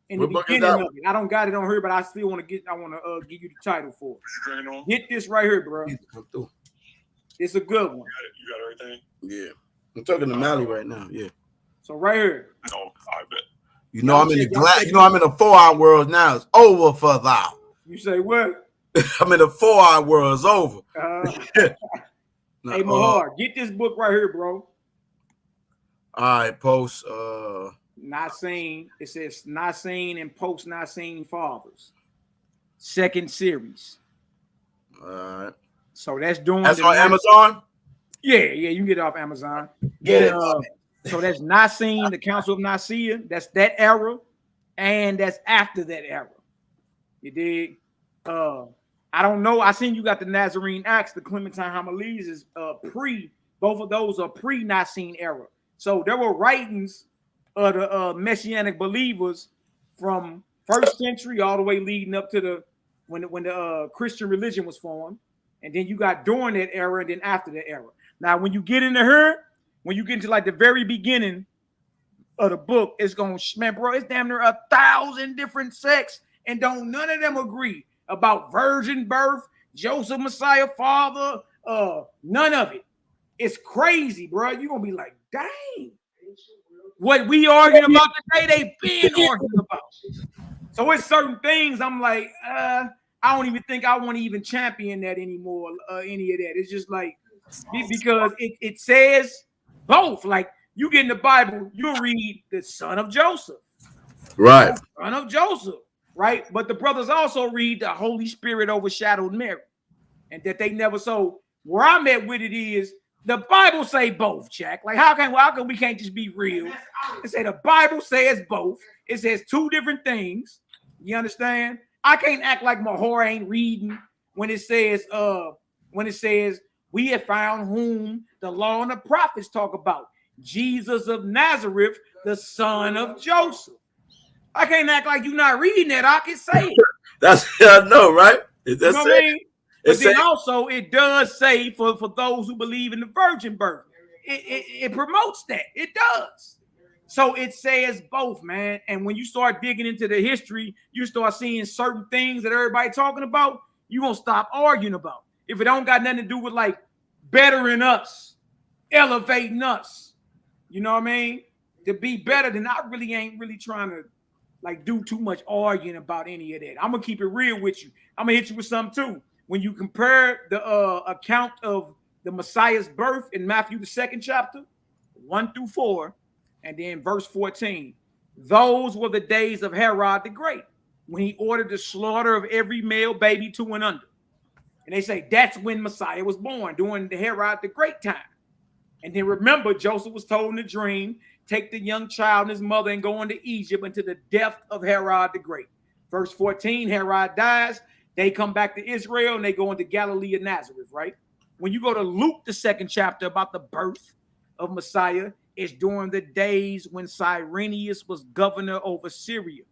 In the beginning of it. I don't got it on here, but I still want to give you the title for it. Get this right here, bro. It's a good one. You got everything? Yeah. I'm talking to Mally right now. Yeah. So right here. No, I bet. You know, I'm in the 4-hour world now. It's over for thou. You say what? I'm in the 4-hour world. It's over. Hey, Mahar, get this book right here, bro. All right, post. Not seen. It says not seen and post not seen fathers. Second series. All right. So that's doing. That's on Amazon. Yeah, you can get it off Amazon. Get it. So that's not seen. The Council of Nicaea. That's that era, and that's after that era. You dig? I don't know. I seen you got the Nazarene Acts, the Clementine Homilies is pre. Both of those are pre-Nicene era. So there were writings of the Messianic believers from 1st century all the way leading up to the when the Christian religion was formed, and then you got during that era and then after that era. Now, when you get into her, when you get into like the very beginning of the book, it's going, man, bro, it's damn near 1,000 different sects, and don't none of them agree about virgin birth, Joseph Messiah father, none of it. It's crazy, bro. You're gonna be like, dang. What we arguing about today, they been arguing about. So it's certain things I'm like, I don't even think I want to even champion that anymore, any of that. It's just like, because it says both. Like, you get in the Bible, you'll read the son of Joseph. Right. Son of Joseph, right? But the brothers also read the Holy Spirit overshadowed Mary. And that they never, so where I'm at with it is, the Bible say both, Jack. Like, how come we can't just be real? It say the Bible says both. It says two different things. You understand? I can't act like Mahor ain't reading when it says we have found whom the law and the prophets talk about. Jesus of Nazareth, the son of Joseph. I can't act like you're not reading that. I can say it. That's I know, right? You know what I mean? But then also it does say for those who believe in the virgin birth, it promotes that. It does. So it says both, man. And when you start digging into the history, you start seeing certain things that everybody talking about, you're going to stop arguing about. If it don't got nothing to do with like bettering us, elevating us, you know what I mean? To be better, then I really ain't really trying to like do too much arguing about any of that. I'm going to keep it real with you. I'm going to hit you with something too. When you compare the account of the Messiah's birth in Matthew, the 2nd chapter, 1-4, and then verse 14, those were the days of Herod the Great, when he ordered the slaughter of every male baby 2 and under. And they say that's when Messiah was born, during the Herod the Great time. And then remember, Joseph was told in a dream, take the young child and his mother and go into Egypt until the death of Herod the Great. Verse 14, Herod dies. They come back to Israel and they go into Galilee of Nazareth, right? When you go to Luke, the 2nd chapter, about the birth of Messiah, it's during the days when Cyrenius was governor over Syria.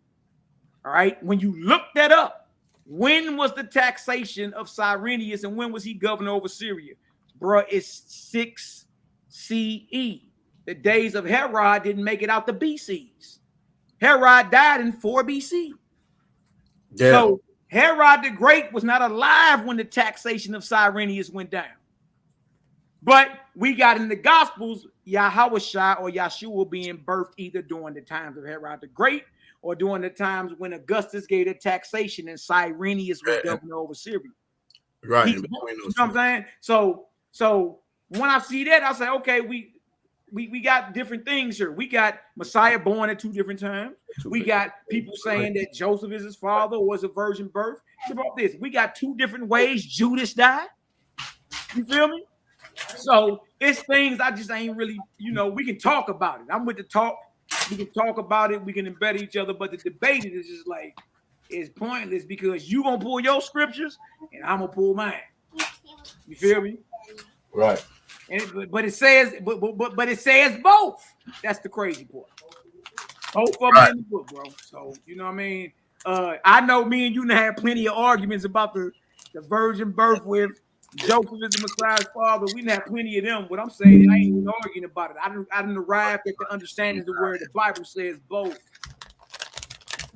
All right. When you look that up, when was the taxation of Cyrenius and when was he governor over Syria? Bruh, it's 6 CE. The days of Herod didn't make it out the BCs. Herod died in 4 BC. Yeah. So Herod the Great was not alive when the taxation of Cyrenius went down. But we got in the Gospels, YAHWH or Yeshua being birthed either during the times of Herod the Great or during the times when Augustus gave a taxation and Cyrenius was governor over Syria. Right. You know what I'm saying? So when I see that, I say, okay, we got different things here. We got Messiah born at 2 different times. We got people saying that Joseph is his father or was a virgin birth. Think about this. We got 2 different ways Judas died. You feel me? So it's things I just ain't really, we can talk about it. I'm with the talk. We can talk about it. We can embed each other. But the debate is just like, it's pointless because you going to pull your scriptures and I'm going to pull mine. You feel me? Right. But it says, but it says both. That's the crazy part. Both of them in the book, bro. So you know what I mean. I know me and you had plenty of arguments about the virgin birth with Joseph is the Messiah's father. We didn't have plenty of them. What I'm saying, I ain't even arguing about it. I didn't arrive at the understanding of where the Bible says both.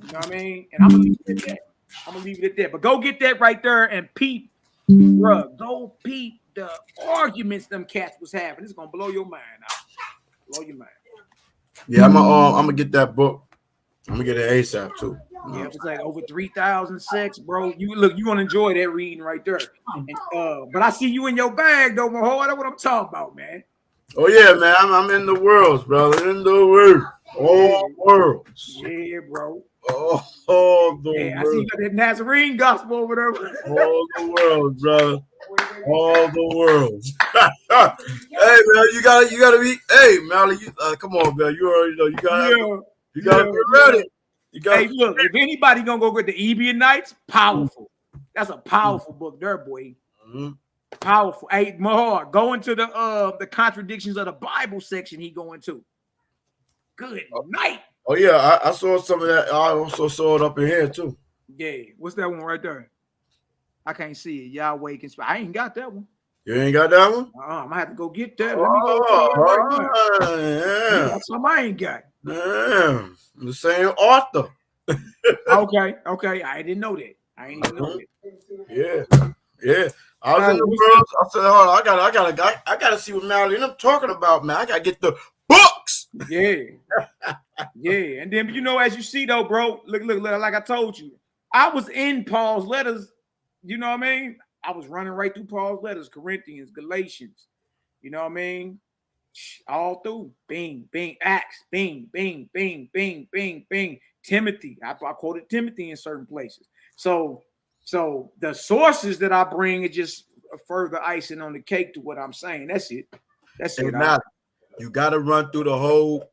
You know what I mean? And I'm gonna leave it at that. I'm gonna leave it at that. But go get that right there and peep, bro. Go peep the arguments them cats was having. It's gonna blow your mind out. Blow your mind. Yeah, I'm gonna get that book. I'm gonna get it ASAP too. Yeah, it's like over 3,000 sex, bro. You gonna enjoy that reading right there. And, but I see you in your bag though, Mahal. That's what I'm talking about, man. Oh yeah, man. I'm in the world, brother. In the world. All worlds. Yeah, bro. All the yeah, world. I see you got that Nazarene gospel over there. All the world, brother. All the world. Hey man, you gotta be. Hey, Mally, come on, man. You already know you gotta be ready. Hey, look, if anybody gonna go get the Ebionites, powerful. That's a powerful book there, boy. Mm-hmm. Powerful. Hey, Mahar, go into the contradictions of the Bible section. He going to. Good night. Oh yeah, I saw some of that. I also saw it up in here too. Yeah, what's that one right there? I can't see it. Yahweh can speak. I ain't got that one. You ain't got that one? I'm gonna have to go get that. Let me go. Yeah. That's something I ain't got. Damn, the same author. Okay. I didn't know that. I ain't even know that. Yeah. I was in the world. I said, hold on, I gotta see what Mallory and I'm talking about, man. I gotta get the books. Yeah. Yeah. And then as you see though, bro, look, like I told you, I was in Paul's letters. You know what I mean? I was running right through Paul's letters, Corinthians, Galatians. You know what I mean? All through. Bing, bing, Acts, bing, bing, bing, bing, bing, bing. Timothy. I quoted Timothy in certain places. So the sources that I bring are just a further icing on the cake to what I'm saying. That's it. Now, you gotta run through the whole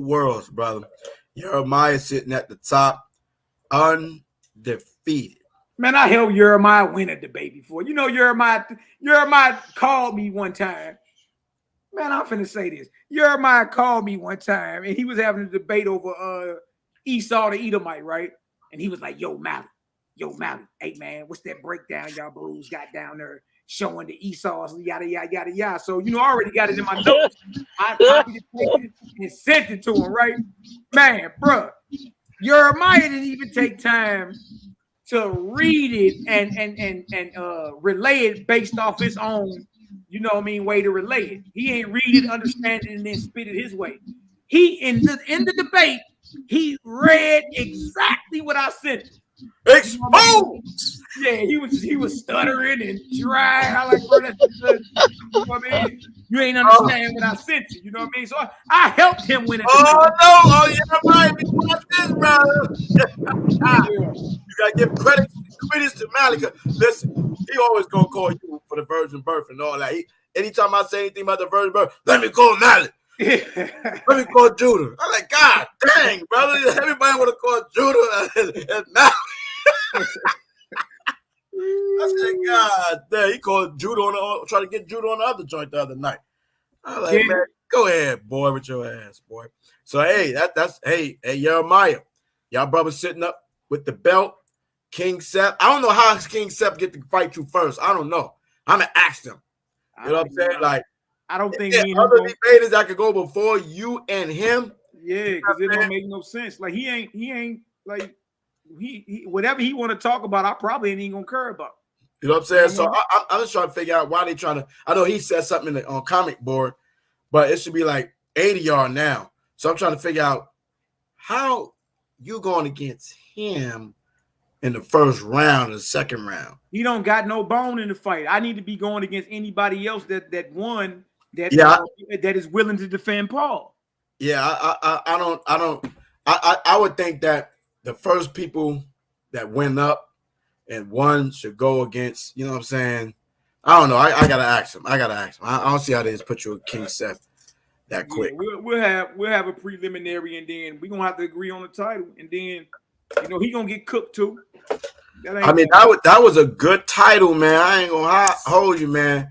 world, brother. Jeremiah sitting at the top, undefeated. Man, I helped Jeremiah win a debate before. Jeremiah called me one time. Man, I'm finna say this. Jeremiah called me one time, and he was having a debate over Esau the Edomite, right? And he was like, yo, Malaki, hey, man, what's that breakdown y'all bros got down there showing the Esau's, yada, yada, yada, yada. So, I already got it in my notes. I copied it and sent it to him, right? Man, bro, Jeremiah didn't even take time to read it and relay it based off his own, way to relay it. He ain't read it, understand it, and then spit it his way. He in the debate, he read exactly what I sent him. Exposed. Yeah, he was stuttering and dry. I like, bro, that's good. You know what I mean? You ain't understand what I sent you. You know what I mean? So I helped him win it. Oh no! Oh yeah, right. Watch this, brother. You gotta give credit to Malaki. Listen, he always gonna call you for the virgin birth and all that. Anytime I say anything about the virgin birth, let me call Malaki. Let me call Judah. I'm like, God dang, brother. Everybody want to call Judah and Malaki. I said, God damn, he called Judah trying to get Judah on the other joint the other night. I'm like, man, go ahead, boy, with your ass, boy. So hey, that's Jeremiah. Y'all brothers sitting up with the belt. King Sep. I don't know how King Sep get to fight you first. I don't know. I'm gonna ask him. You know what I'm saying? Like, I don't think other debaters that could go before you and him. Yeah, because it don't make no sense. Like he ain't like he whatever he want to talk about, I probably ain't gonna care about. You know what I'm saying? So I'm just trying to figure out why they trying to. I know he said something on comic board, but it should be like 80 yard now. So I'm trying to figure out how you going against him in the first round or the second round. He don't got no bone in the fight. I need to be going against anybody else that won that that is willing to defend Paul. Yeah, I would think that the first people that went up and one should go against, you know what I'm saying? I don't know. I gotta ask him. I don't see how they just put you a King Seth that quick. Yeah, we'll have a preliminary, and then we're gonna have to agree on the title, and then he gonna get cooked too. That was a good title, man. I ain't gonna hold you, man.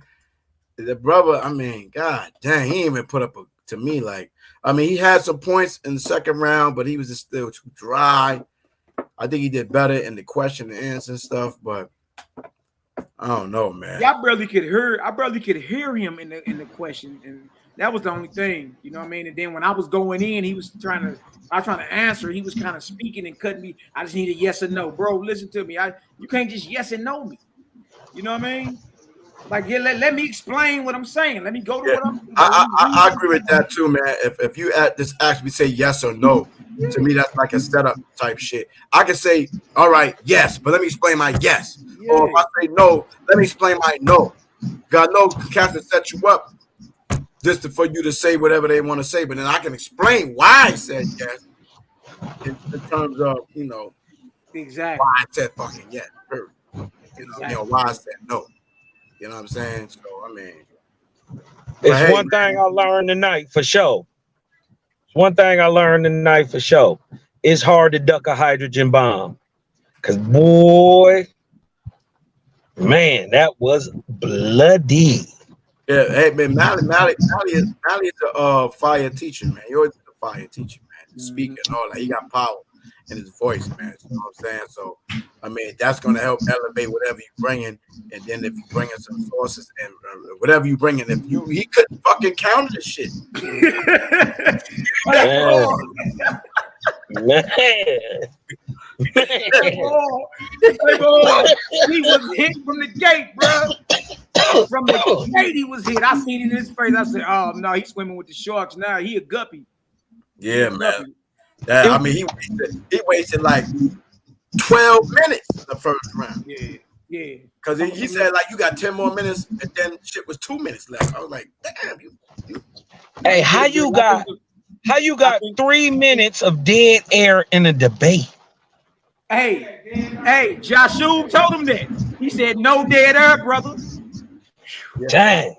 The brother, I mean, God dang, he ain't even put up to me, like, I mean, he had some points in the second round, but he was just still too dry. I think he did better in the question and answer and stuff, but I don't know, man. Yeah, I barely could hear him in the question, and that was the only thing, you know what I mean? And then when I was going in, I was trying to answer, he was kind of speaking and cutting me. I just needed yes or no. Bro, listen to me. You can't just yes and no me. You know what I mean? Like, yeah, let me explain what I'm saying. Let me go to what I'm. I agree with that too, man. If you just actually say yes or no, to me that's like a setup type shit. I can say, all right, yes, but let me explain my yes. Yeah. Or if I say no, let me explain my no. God knows cats will set you up just for you to say whatever they want to say, but then I can explain why I said yes in terms of, you know, exactly why I said fucking yes. You know, why I said no. You know what I'm saying? So, I mean, it's one thing I learned tonight for sure. One thing I learned tonight for sure. It's hard to duck a hydrogen bomb. Because, boy, man, that was bloody. Yeah, hey, man, Mally is a fire teacher, man. He always a fire teacher, man. Speaking and all that. He got power in his voice, man. You know what I'm saying? So, I mean, that's going to help elevate whatever you bring in. And then if you bring in some sources and whatever you bring in, he couldn't fucking counter the shit. He was hit from the gate, bro. From the gate, he was hit. I seen it in his face. I said, "Oh no, he's swimming with the sharks now. He a guppy." Yeah, man. I mean, he wasted like 12 minutes in the first round. Yeah. Because he said like you got 10 more minutes, and then shit was 2 minutes left. I was like, damn, you. Hey, how you got 3 minutes of dead air in a debate? Hey, Joshua told him that. He said no dead air, brother. Yeah. Dang.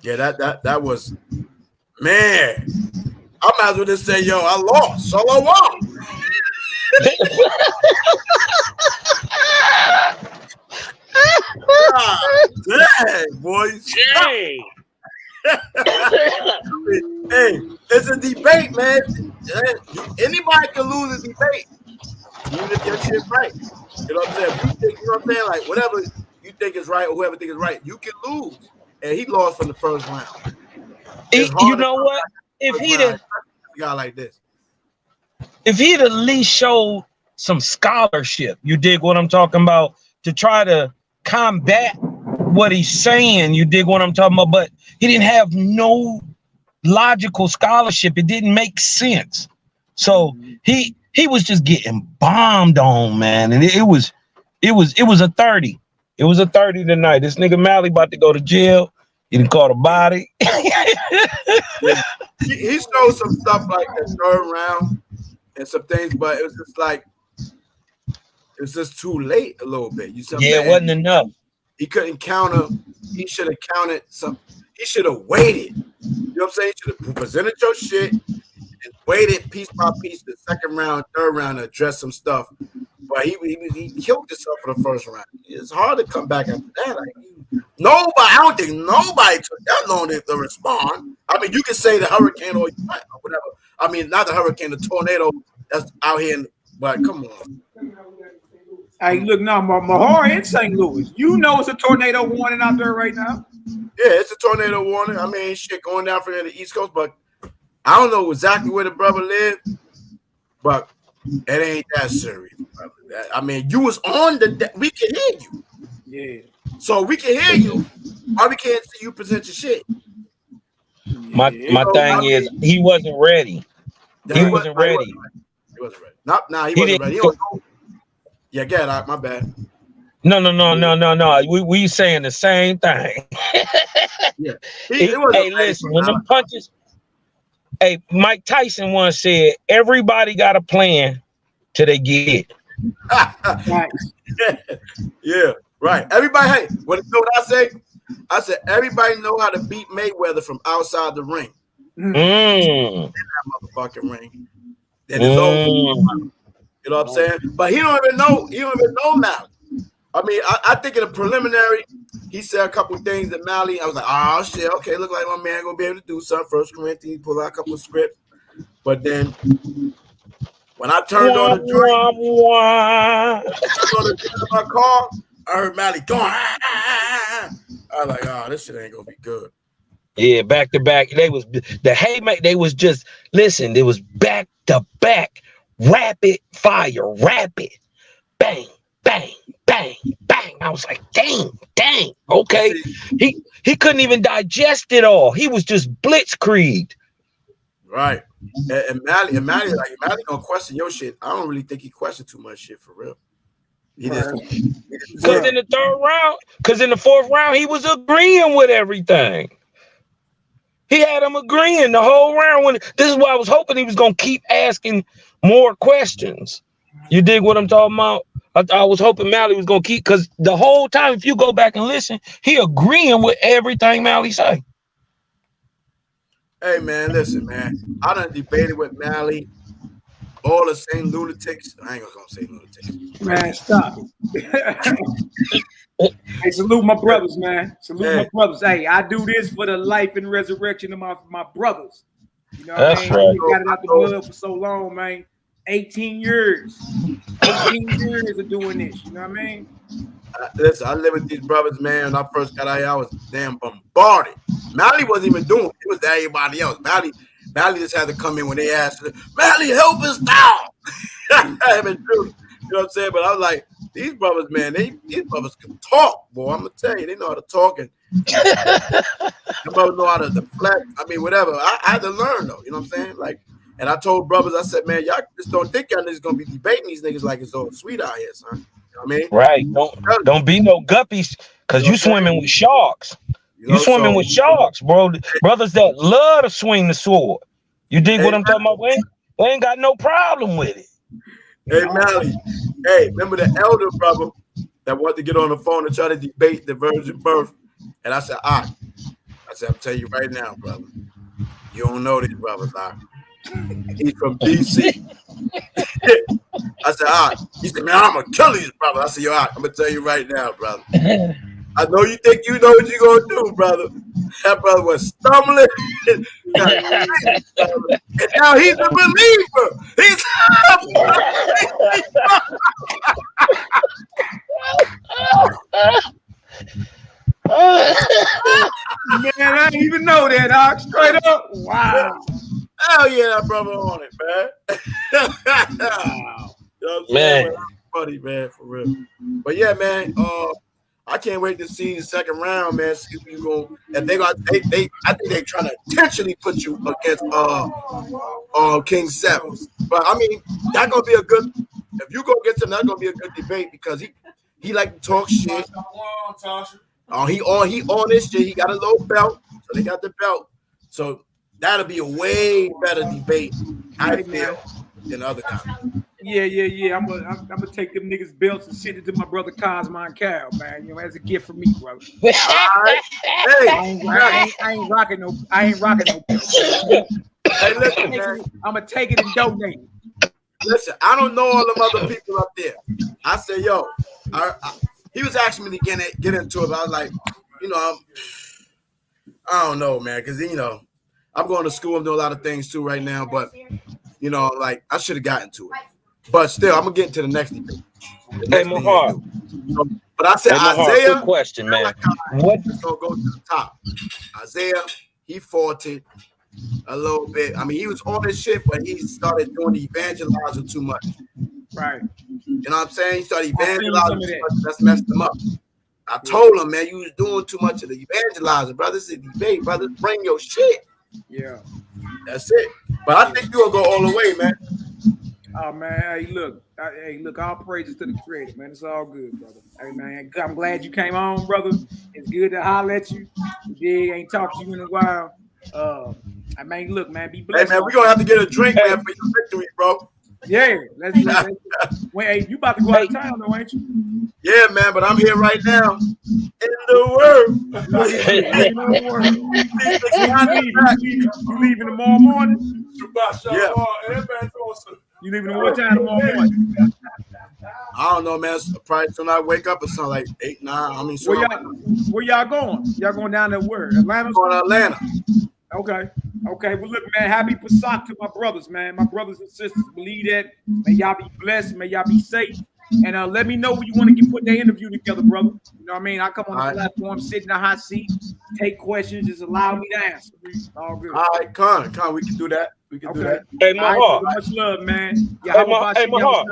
Yeah, that was, man. I might as well just say, yo, I lost. Shalom. Dang, boys. Hey. Hey, it's a debate, man. Anybody can lose a debate, even if your shit's right. You know what I'm saying? You know what I'm saying? Like, whatever you think is right or whoever think is right, you can lose. And he lost from the first round. You know what? If he'd have a guy like this, if he'd at least showed some scholarship, you dig what I'm talking about, to try to combat what he's saying, you dig what I'm talking about, but he didn't have no logical scholarship. It didn't make sense. So he was just getting bombed on, man. And it was a 30. It was a 30 tonight. This nigga Mally about to go to jail. He didn't call the body. he showed some stuff like the third round and some things, but it was just like it's just too late a little bit. You see what I'm saying? It wasn't enough. He couldn't counter. He should have counted some. He should have waited. You know what I'm saying? He should have presented your shit and waited piece by piece the second round, third round to address some stuff. But he killed himself for the first round. It's hard to come back after that. Like, I don't think nobody took that long to respond. I mean, you can say the hurricane or whatever. I mean, not the hurricane, the tornado that's out here. But come on. Hey, look now, Mahar in St. Louis. You know it's a tornado warning out there right now. Yeah, it's a tornado warning. I mean, shit going down from the East Coast, but I don't know exactly where the brother lived, but it ain't that serious, brother. I mean, you was on we can hear you. Yeah. So we can hear you. Why we can't see you present your shit? My thing is he wasn't ready. He wasn't ready. He wasn't ready. He wasn't ready. He don't know. Yeah, get out. My bad. No. We saying the same thing. Yeah. Hey, listen, when them punches. Hey, Mike Tyson once said, "Everybody got a plan till they get it." Right. Yeah, right. Everybody, hey, you know what I say? I said everybody know how to beat Mayweather from outside the ring. In that motherfucking ring. Then it's over. You know what I'm saying? But he don't even know now. I mean, I think in the preliminary, he said a couple of things that Mally. I was like, oh shit, okay, look like my man gonna be able to do something. 1 Corinthians, pull out a couple of scripts, but then when I turned on the drink, in my car, I heard Mally going. I was like, oh, this shit ain't gonna be good. Yeah, back to back. They was the HEYMAC. They was just listen. It was back to back, rapid fire, rapid, bang, bang, bang, bang. I was like, dang, okay. He couldn't even digest it all. He was just blitzkrieg. Right. And Mally gonna question your shit. I don't really think he questioned too much shit for real. Because in the third round, because in the fourth round, he was agreeing with everything. He had him agreeing the whole round. This is why I was hoping he was gonna keep asking more questions. You dig what I'm talking about? I was hoping Mally was gonna keep, because the whole time, if you go back and listen, he agreeing with everything Mally say. Hey man, listen, man. I done debated with Mally. All the same lunatics. I ain't gonna say lunatics. Man, stop it. Hey, salute my brothers, man. Salute my brothers. Hey, I do this for the life and resurrection of my brothers. You know what I mean? Right. We got it out the mud for so long, man. 18 years. 18 years of doing this. You know what I mean? Listen, I live with these brothers, man. When I first got out here, I was damn bombarded. Mally wasn't even doing it. It was everybody else. Mally just had to come in when they asked her, Mally, help us now. I haven't true. You know what I'm saying? But I was like, these brothers, man, these brothers can talk, boy. I'm gonna tell you, they know how to talk, and the brothers know how to deflect. I mean, whatever. I had to learn though. You know what I'm saying? Like, and I told brothers, I said, man, y'all just don't think y'all niggas gonna be debating these niggas like it's all sweet out here, son. You know what I mean? Right. Don't be no guppies, because you swimming with sharks. You swimming with sharks, bro. Brothers that love to swing the sword. You dig what I'm talking about? We ain't got no problem with it. Hey, Mally. Hey, remember the elder brother that wanted to get on the phone and try to debate the virgin birth? And I said, I said, I'm telling you right now, brother. You don't know these brothers, He's from DC. I said, He said, man, I'm gonna kill these brothers. I said, I'm gonna tell you right now, brother. I know you think you know what you're gonna do, brother. That brother was stumbling. And now he's a believer. He's Man, I didn't even know that, Doc. Straight up. Wow. Hell yeah, that brother on it, man. Wow. You know what I'm saying? Man. Funny, man, for real. But yeah, man, I can't wait to see the second round, man. See if you go. And I think they're trying to intentionally put you against King Sevens. But I mean, that's gonna be a good. If you go against him, that's gonna be a good debate, because he like to talk shit. He on this shit. He got a low belt, so they got the belt. So that'll be a way better debate, I feel, than other guys. Yeah. I'm gonna take them niggas' belts and send it to my brother Cosmo and Cal, man. You know, as a gift from me, brother. Hey, I ain't rocking no belts. Hey, listen, man. I'm gonna take it and donate it. Listen, I don't know all them other people up there. I said, yo, he was asking me to get into it, but I was like, I don't know, man, because I'm going to school. I'm doing a lot of things too right now, but like I should have gotten to it. But still, I'm gonna get into the next debate. Hey, Mahar. But I said Isaiah. Good question, man. What's gonna go to the top? Isaiah, he fought it a little bit. I mean, he was on his shit, but he started doing the evangelizing too much. Right. You know what I'm saying? He started evangelizing too much. That's messed him up. I told him, man, you was doing too much of the evangelizing, brother. This is a debate, brother. Bring your shit. Yeah. That's it. But I think you'll go all the way, man. Oh man, hey, look, all praises to the Creator, man. It's all good, brother. Hey man, I'm glad you came on, brother. It's good to holler at you. Ain't talked to you in a while. I mean, look, man, be blessed. Hey man, we're gonna have to get a drink, man, for your victory, bro. Yeah, let's wait, hey, you about to go out of town though, ain't you? Yeah, man, but I'm here right now in the world. You leaving tomorrow morning? Yeah. You leaving what time tomorrow morning? I don't know, man. Probably soon I wake up or something like 8, 9. I mean, Where y'all going? Y'all going down there where? Atlanta? Going to Atlanta. Okay. Okay. Well, look, man, happy Pesach to my brothers, man. My brothers and sisters. Believe that. May y'all be blessed. May y'all be safe. And let me know when you want to put the interview together, brother. You know what I mean? I come on the platform, sit in the hot seat, take questions, just allow me to answer. All good. All right, Con, we can do that. We can do that. Hey, my heart. Much love, man. Hey, my heart.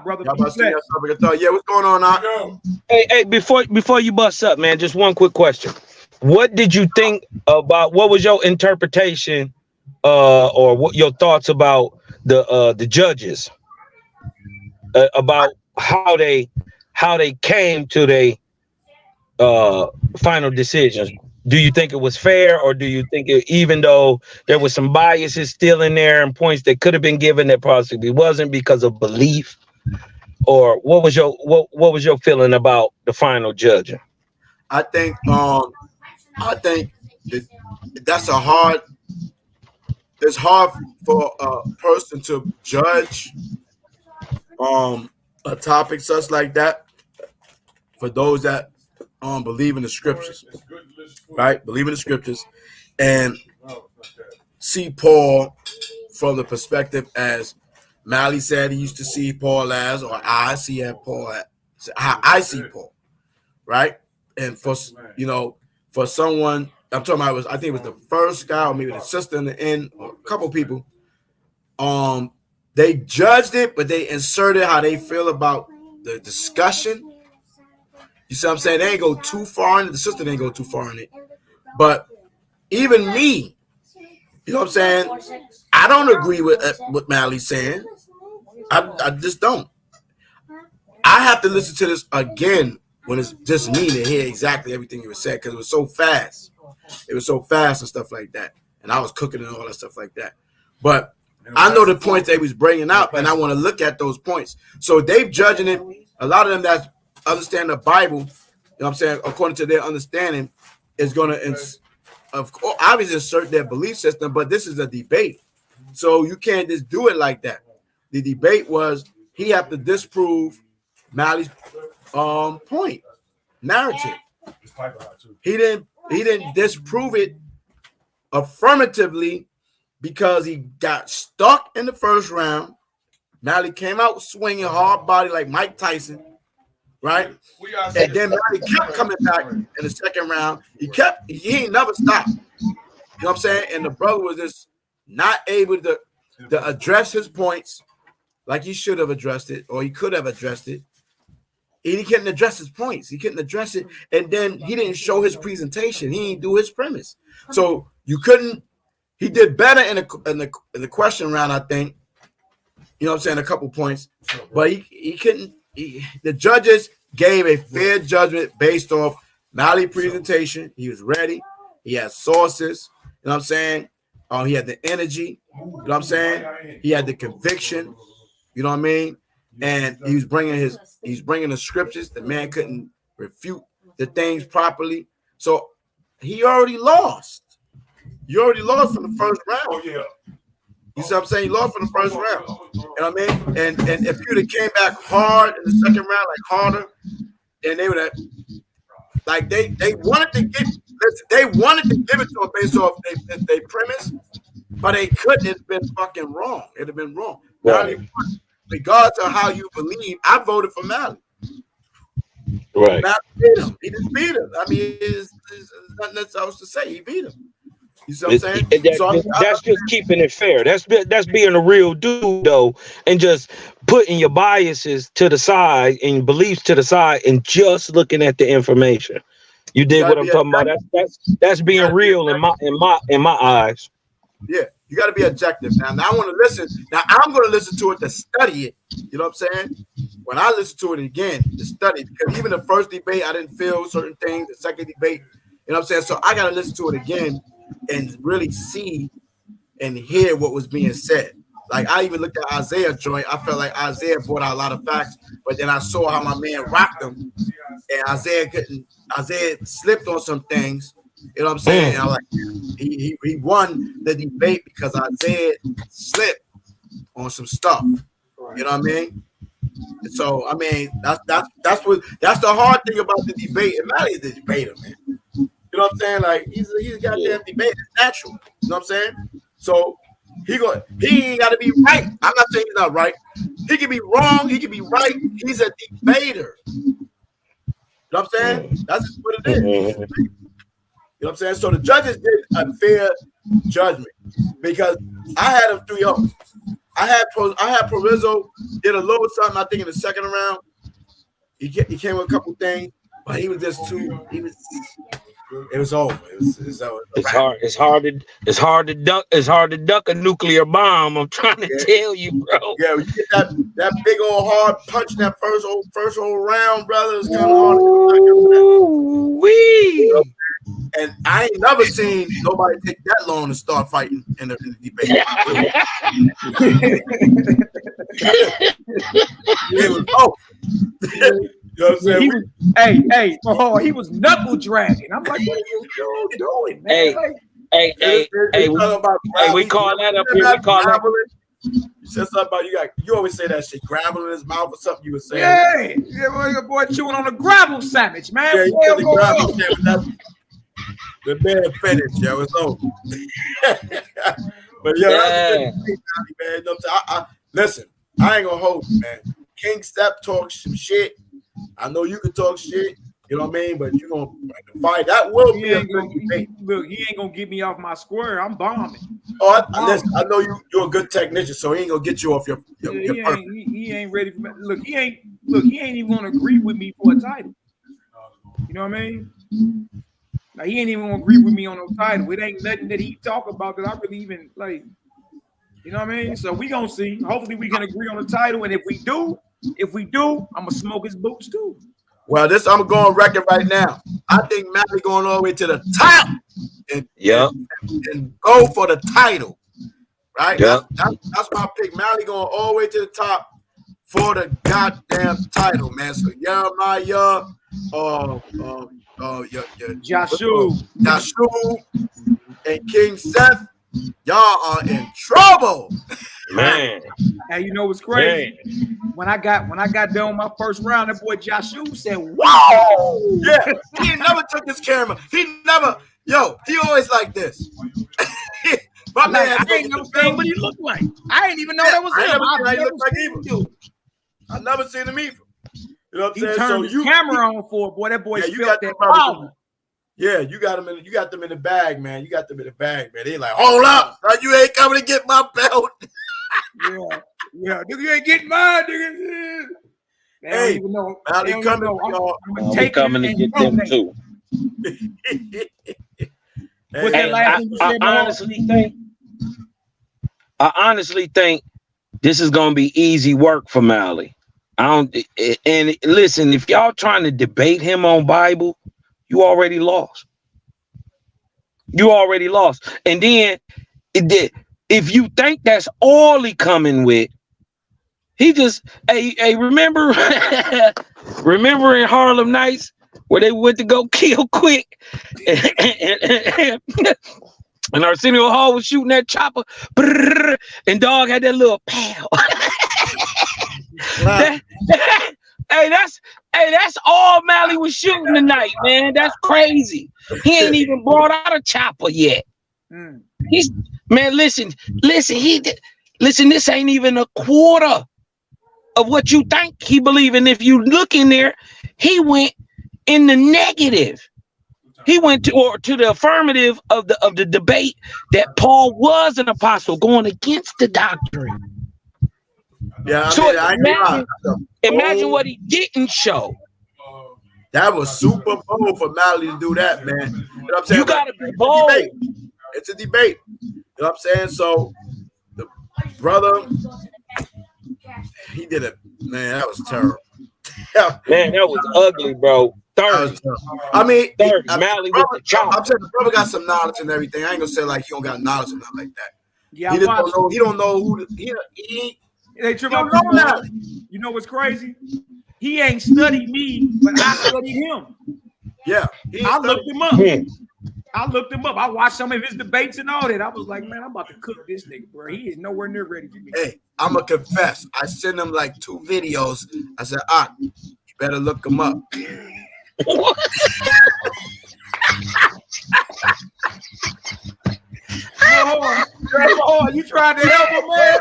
Brother. Yeah, what's going on now? Hey, before you bust up, man, just one quick question. What did you think about, what was your interpretation or what your thoughts about the judges? About how they came to their final decisions. Do you think it was fair, or do you think even though there was some biases still in there and points that could have been given that possibly wasn't because of belief, or what was your feeling about the final judging? I think that's it's hard for a person to judge a topic such like that for those that believe in the scriptures, right? Believe in the scriptures and see Paul from the perspective as Mally said he used to see Paul as, or I see Paul as, how I see Paul, right? And for someone, I'm talking about, I think it was the first guy or maybe the sister in the end, or a couple people, they judged it, but they inserted how they feel about the discussion. You see what I'm saying? They ain't go too far in it. The sister didn't go too far in it. But even me, you know what I'm saying? I don't agree with what Mally's saying. I just don't. I have to listen to this again when it's just me to hear exactly everything you said, because it was so fast. It was so fast and stuff like that. And I was cooking and all that stuff like that. But I know the points they was bringing out, and I want to look at those points. So they've judging it. A lot of them that understand the Bible, you know what I'm saying, according to their understanding, is going to, of course, obviously insert their belief system, but this is a debate. So you can't just do it like that. The debate was he had to disprove Mally's point, narrative. He didn't disprove it affirmatively because he got stuck in the first round. Mally came out swinging hard body like Mike Tyson, right? And then Mally kept coming back in the second round. He ain't never stopped. You know what I'm saying? And the brother was just not able to address his points like he should have addressed it, or he could have addressed it. And he couldn't address his points. He couldn't address it. And then he didn't show his presentation. He didn't do his premise. So you couldn't. He did better in the question round, I think. You know what I'm saying? A couple points. But he couldn't. The judges gave a fair judgment based off Mally's presentation. He was ready. He had sources. You know what I'm saying? He had the energy. You know what I'm saying? He had the conviction. You know what I mean? And he was bringing the scriptures. The man couldn't refute the things properly. So he already lost. You already lost from the first round. Oh, yeah. You see what I'm saying? You lost from the first round. You know what I mean? And if you'd have came back hard in the second round, like harder, then they would have, like they wanted to give it to him based off their premise, but they couldn't. It's been fucking wrong. It'd have been wrong. Right. Regardless of how you believe, I voted for Mally. Right. Mally beat him. He just beat him. I mean, there's nothing else to say. He beat him. You see what I'm saying? That's just keeping it fair. That's being a real dude, though, and just putting your biases to the side and beliefs to the side and just looking at the information. You dig what I'm talking about? That's being real in my eyes. Yeah, you got to be objective. Now I want to listen. Now I'm going to listen to it to study it. You know what I'm saying? When I listen to it again, to study it, because even the first debate, I didn't feel certain things. The second debate, you know what I'm saying? So I got to listen to it again and really see and hear what was being said. Like I even looked at Isaiah joint. I felt like Isaiah brought out a lot of facts, but then I saw how my man rocked them, and Isaiah slipped on some things. You know what I'm saying? And I'm like, he won the debate because Isaiah slipped on some stuff. You know what I mean? So I mean, that's the hard thing about the debate. And Malak is the debater, man. You know what I'm saying? Like he's a goddamn debater. It's natural. You know what I'm saying? So he ain't got to be right. I'm not saying he's not right. He can be wrong. He can be right. He's a debater. You know what I'm saying? That's just what it is. You know what I'm saying? So the judges did a fair judgment because I had him 3-0. I had Prorizzo did a little something. I think in the second round, he came with a couple things, but he was just too. It was over. It's hard to duck. It's hard to duck a nuclear bomb. I'm trying to tell you, bro. Yeah, when you get that big old hard punch in that first whole round, brother. It's kind of hard to wee. And I ain't never seen nobody take that long to start fighting in the debate. It was over. You know what I'm saying? He was knuckle dragging. I'm like, what are you doing, man? We call that up here. We call that. You said something about you always say that shit, gravel in his mouth or something. You were saying, yeah, boy, chewing on a gravel sandwich, man. Yeah, you the gravel sandwich. The man finished, yo. It's over. But yo, that's a good thing, man. Listen, I ain't gonna hold you, man. King Step talks some shit. I know you can talk shit, you know what I mean? But you gonna fight. That will be a good debate. Look, he ain't gonna get me off my square. I'm bombing. Listen, I know you're a good technician, so he ain't gonna get you off your he ain't ready for me. Look, he ain't even gonna agree with me for a title. You know what I mean? Now, he ain't even gonna agree with me on no title. It ain't nothing that he talk about that I really even like. You know what I mean? So we gonna see. Hopefully we can agree on the title. And if we do, I'm gonna smoke his boots too. Well, I'm going on record right now. I think Malaki going all the way to the top and go for the title. Right? Yep. That's why I picked Malaki going all the way to the top for the goddamn title, man. So YAH'KI, Joshua and King Seth, y'all are in trouble, man. Hey, you know what's crazy? Man. When I got done with my first round, that boy Joshua said, "Whoa!" Yeah, he never took his camera. He always like this. My man, I ain't never seen what he looked like. I ain't even know that was him. I never seen him either. You know what I'm saying? Turned his camera on for it, boy. That boy felt that power. Yeah, you got them in the bag, man. You got them in the bag, man. They like, hold up, you ain't coming to get my belt. yeah, nigga, you ain't getting mine, nigga. Hey, Malaki coming, y'all. I'm coming to get them too. What's that last thing you said, I honestly think this is gonna be easy work for Malaki. And listen, if y'all trying to debate him on Bible, you already lost. And then if you think that's all he coming with, he just remember in Harlem Nights where they went to go kill quick and Arsenio Hall was shooting that chopper and Dog had that little pow. That's all Malaki was shooting tonight, man. That's crazy. He ain't even brought out a chopper yet. Listen, this ain't even a quarter of what you think he believe in. If you look in there, he went in the negative. He went to the affirmative of the debate that Paul was an apostle, going against the doctrine. Yeah, imagine what he didn't show. That was super bold for Malaki to do that, man. You know what I'm saying? You gotta be bold. It's a debate. You know what I'm saying? So the brother, he did it. Man, that was terrible. Man, that was ugly, bro. 30. I mean, 30. Malaki with the chopper. I'm saying the brother got some knowledge and everything. I ain't gonna say like he don't got knowledge or nothing like that. Yeah, he don't know who they trip up. You know what's crazy? He ain't studied me, but I studied him. Yeah, I looked him up. I looked him up. I watched some of his debates and all that. I was like, man, I'm about to cook this nigga, bro. He is nowhere near ready for me. Hey, I'm gonna confess. I sent him like 2 videos. I said, you better look him up. Oh, you tried to help him, man?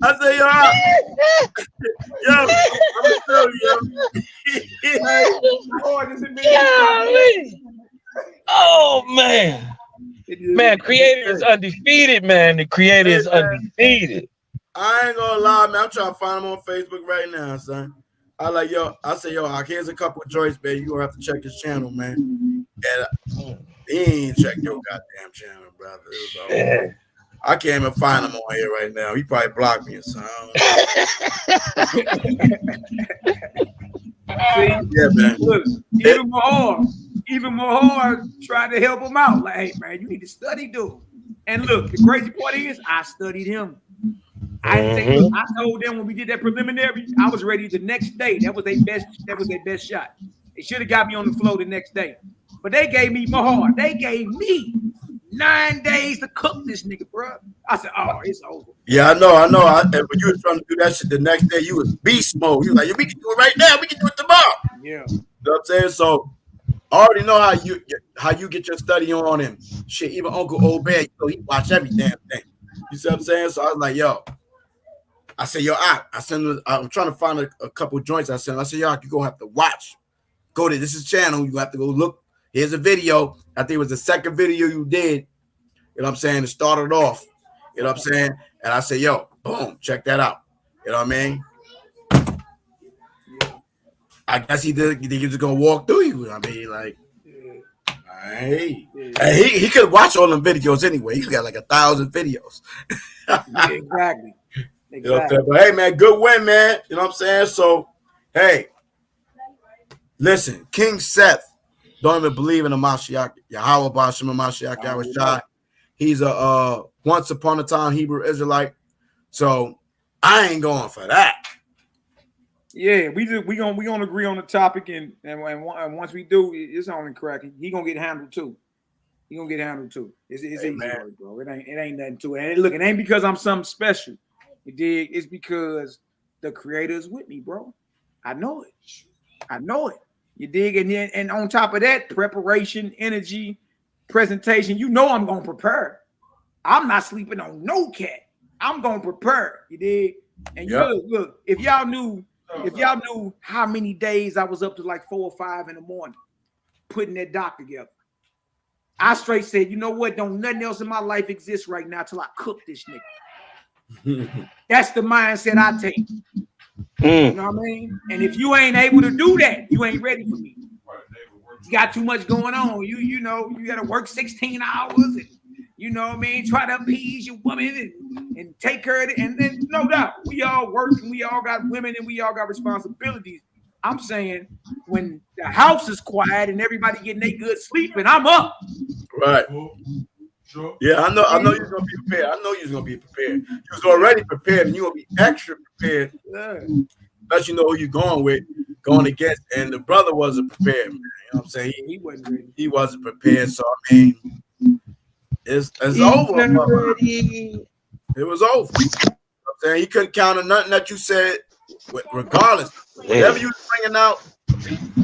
I said, I'm gonna tell you. Oh man. Man, creator is undefeated, man. The creator is undefeated. I ain't gonna lie, man. I'm trying to find him on Facebook right now, son. I say, here's a couple of joints, man. You gonna have to check his channel, man. And he ain't checked your goddamn channel, brother. I can't even find him on here right now. He probably blocked me or something. See, yeah, man. Look, even more hard trying to help him out. Like, hey, man, you need to study, dude. And look, the crazy part is, I studied him. I told them when we did that preliminary, I was ready the next day. That was their best shot. They should have got me on the floor the next day, but they gave me more. They gave me 9 days to cook this nigga, bro. I said, oh, it's over. Yeah, I know. And when you were trying to do that shit the next day, you was beast mode. You was like, we can do it right now. We can do it tomorrow. Yeah. You know what I'm saying? So I already know how you get your study on him. Shit, even Uncle Obed, he watch every damn thing. You see what I'm saying? So I was like, I said, I'm trying to find a couple joints. I said, you're gonna have to watch. Go to this channel. You have to go look. Here's a video. I think it was the second video you did. You know what I'm saying? It started off. You know what I'm saying? And I said, boom, check that out. You know what I mean? I guess he was gonna walk through you. I mean, like, hey, he could watch all them videos anyway. He's got like 1,000 videos. Exactly. You know what I'm saying? But hey, man, good win, man. You know what I'm saying? So, hey, listen, King Seth don't even believe in the Mashiach, Yahweh Bashem Mashiach Yahweh. He's a once upon a time Hebrew Israelite. So I ain't going for that. Yeah, we gonna agree on the topic, and once we do, it's only cracking. He gonna get handled too. It's easy, bro. It ain't nothing to it. And look, it ain't because I'm something special. You dig? It's because the creator is with me, bro. I know it. You dig? And on top of that, preparation, energy, presentation. You know I'm gonna prepare. I'm not sleeping on no cat. I'm gonna prepare. You dig? And look, if y'all knew how many days I was up to like 4 or 5 in the morning putting that doc together, I straight said, you know what? Don't nothing else in my life exist right now till I cook this nigga. That's the mindset I take. You know what I mean? And if you ain't able to do that, you ain't ready for me. You got too much going on. You know, you got to work 16 hours and, you know what I mean, try to appease your woman and take care of it. And then, no doubt, we all work and we all got women and we all got responsibilities. I'm saying when the house is quiet and everybody getting their good sleep and I'm up. Right. Sure. Yeah, I know you're gonna be prepared. I know you're gonna be prepared. You was already prepared, and you're gonna be extra prepared. Yeah. Unless you know who you're going against. And the brother wasn't prepared, man. You know what I'm saying? He wasn't ready. He wasn't prepared. So I mean, it's over. It was over. You know what I'm saying? He couldn't counter nothing that you said, regardless. Whatever you was bringing out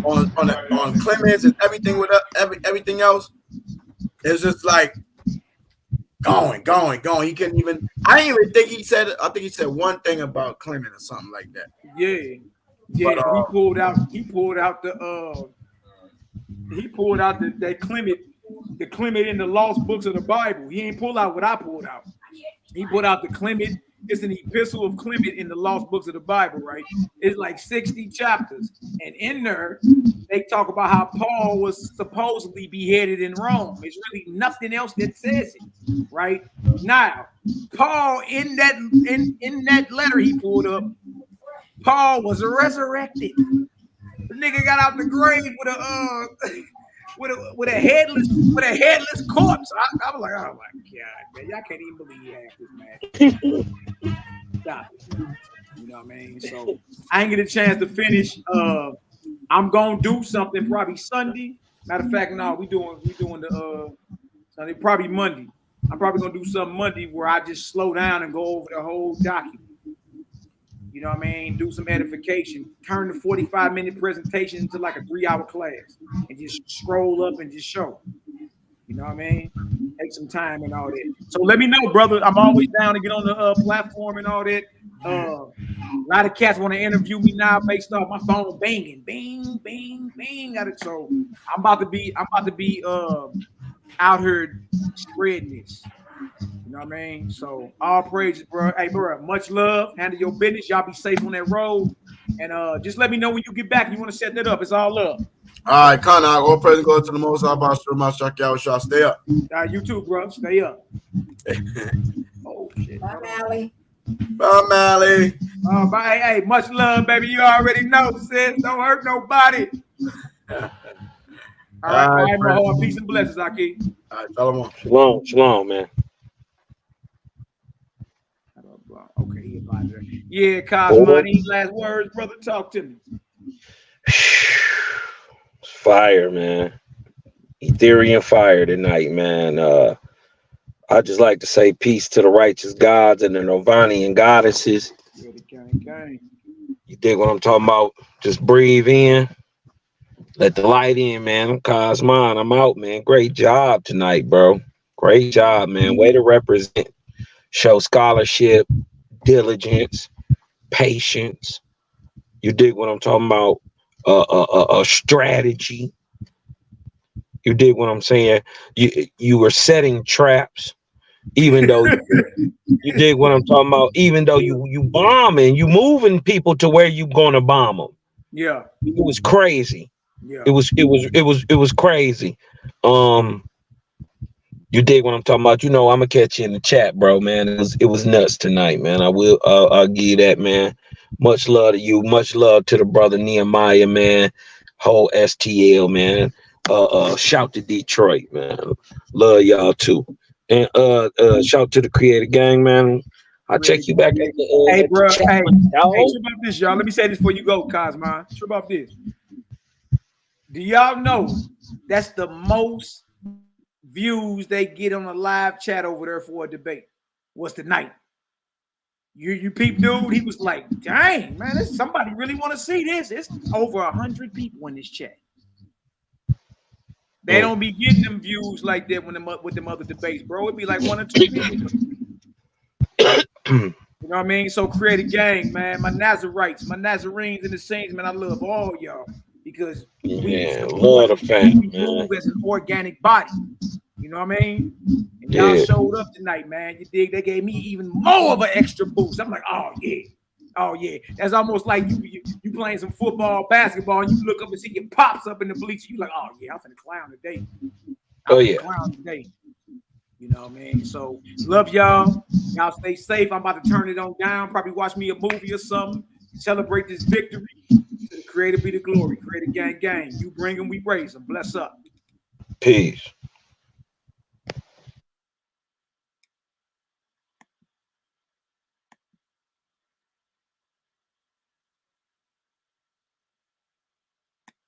on Clemens and everything with everything else, it's just like going. He couldn't even. I didn't even think he said. I think he said one thing about Clement or something like that. Yeah. But, he pulled out that Clement in the lost books of the Bible. He ain't pull out what I pulled out. He pulled out the Clement. It's an epistle of Clement in the lost books of the Bible, right? It's like 60 chapters. And in there, they talk about how Paul was supposedly beheaded in Rome. It's really nothing else that says it, right? Now, Paul, in that letter he pulled up, Paul was resurrected. The nigga got out the grave with a headless corpse. I was like, oh my God, man, y'all can't even believe half this, man. Stop it. You know what I mean? So I ain't get a chance to finish. I'm gonna do something probably Sunday Matter of fact, no, we doing the Sunday, probably Monday. I'm probably gonna do something Monday where I just slow down and go over the whole document. You know what I mean? Do some edification. Turn the 45-minute presentation into like a 3-hour class and just scroll up and just show. You know what I mean? Take some time and all that. So let me know, brother. I'm always down to get on the platform and all that. A lot of cats want to interview me now based off my phone banging, bing, bing, bing. So I'm about to be out here spreading this. You know what I mean? So all praises, bro. Hey, bro, much love. Handle your business. Y'all be safe on that road. And just let me know when you get back. You want to set that up. It's all up. All right, Connor, all praise go to the Most High, YHWH'S. Stay up. You too, bro. Stay up. Oh, shit. Bye, Mally. Bye, Mally. Bye. Hey, much love, baby. You already know, sis. Don't hurt nobody. All right, my heart. Peace and blessings, YAH'KI. All right, shalom. Shalom, shalom, man. Okay, he advised her. Yeah, Cosmo, any last words, brother? Talk to me. Fire, man. Ethereum fire tonight, man. I just like to say peace to the righteous gods and the Novanian goddesses. You dig what I'm talking about? Just breathe in. Let the light in, man. I'm Cosmo. I'm out, man. Great job tonight, bro. Great job, man. Way to represent. Show scholarship, diligence, patience. You dig what I'm talking about? A strategy. You dig what I'm saying? You were setting traps, even though you dig what I'm talking about. Even though you bombing, you moving people to where you gonna bomb them. Yeah, it was crazy. Yeah, it was crazy. You dig what I'm talking about? You know, I'm gonna catch you in the chat, bro, man. It was nuts tonight, man. I'll give you that, man. Much love to you. Much love to the brother NehemiYAH, man. Whole STL, man. Shout to Detroit, man. Love y'all too. And shout to the Creator Gang, man. I'll check you back at the hey, bro. chat, Hey, y'all. trip off this, y'all. Let me say this before you go, Cosmo. Trip off this. Do y'all know that's the most views they get on a live chat over there for a debate? Was tonight. You peep, dude. He was like, "Dang, man, somebody really want to see this." It's over 100 people in this chat. They don't be getting them views like that with them other debates, bro. It'd be like 1 or 2 people. You know what I mean? So create a gang, man. My Nazarites, my Nazarenes and the Saints, man. I love all y'all because we love the family, move as an organic body. You know what I mean? And y'all showed up tonight, man. You dig? They gave me even more of an extra boost. I'm like, oh yeah. That's almost like you playing some football, basketball, and you look up and see it pops up in the bleachers. You like, oh yeah, I'm finna clown today. Clown today. You know what I mean? So love y'all. Y'all stay safe. I'm about to turn it on down. Probably watch me a movie or something. Celebrate this victory. To the Creator be the glory. Creator gang. You bring them, we raise them. Bless up. Peace.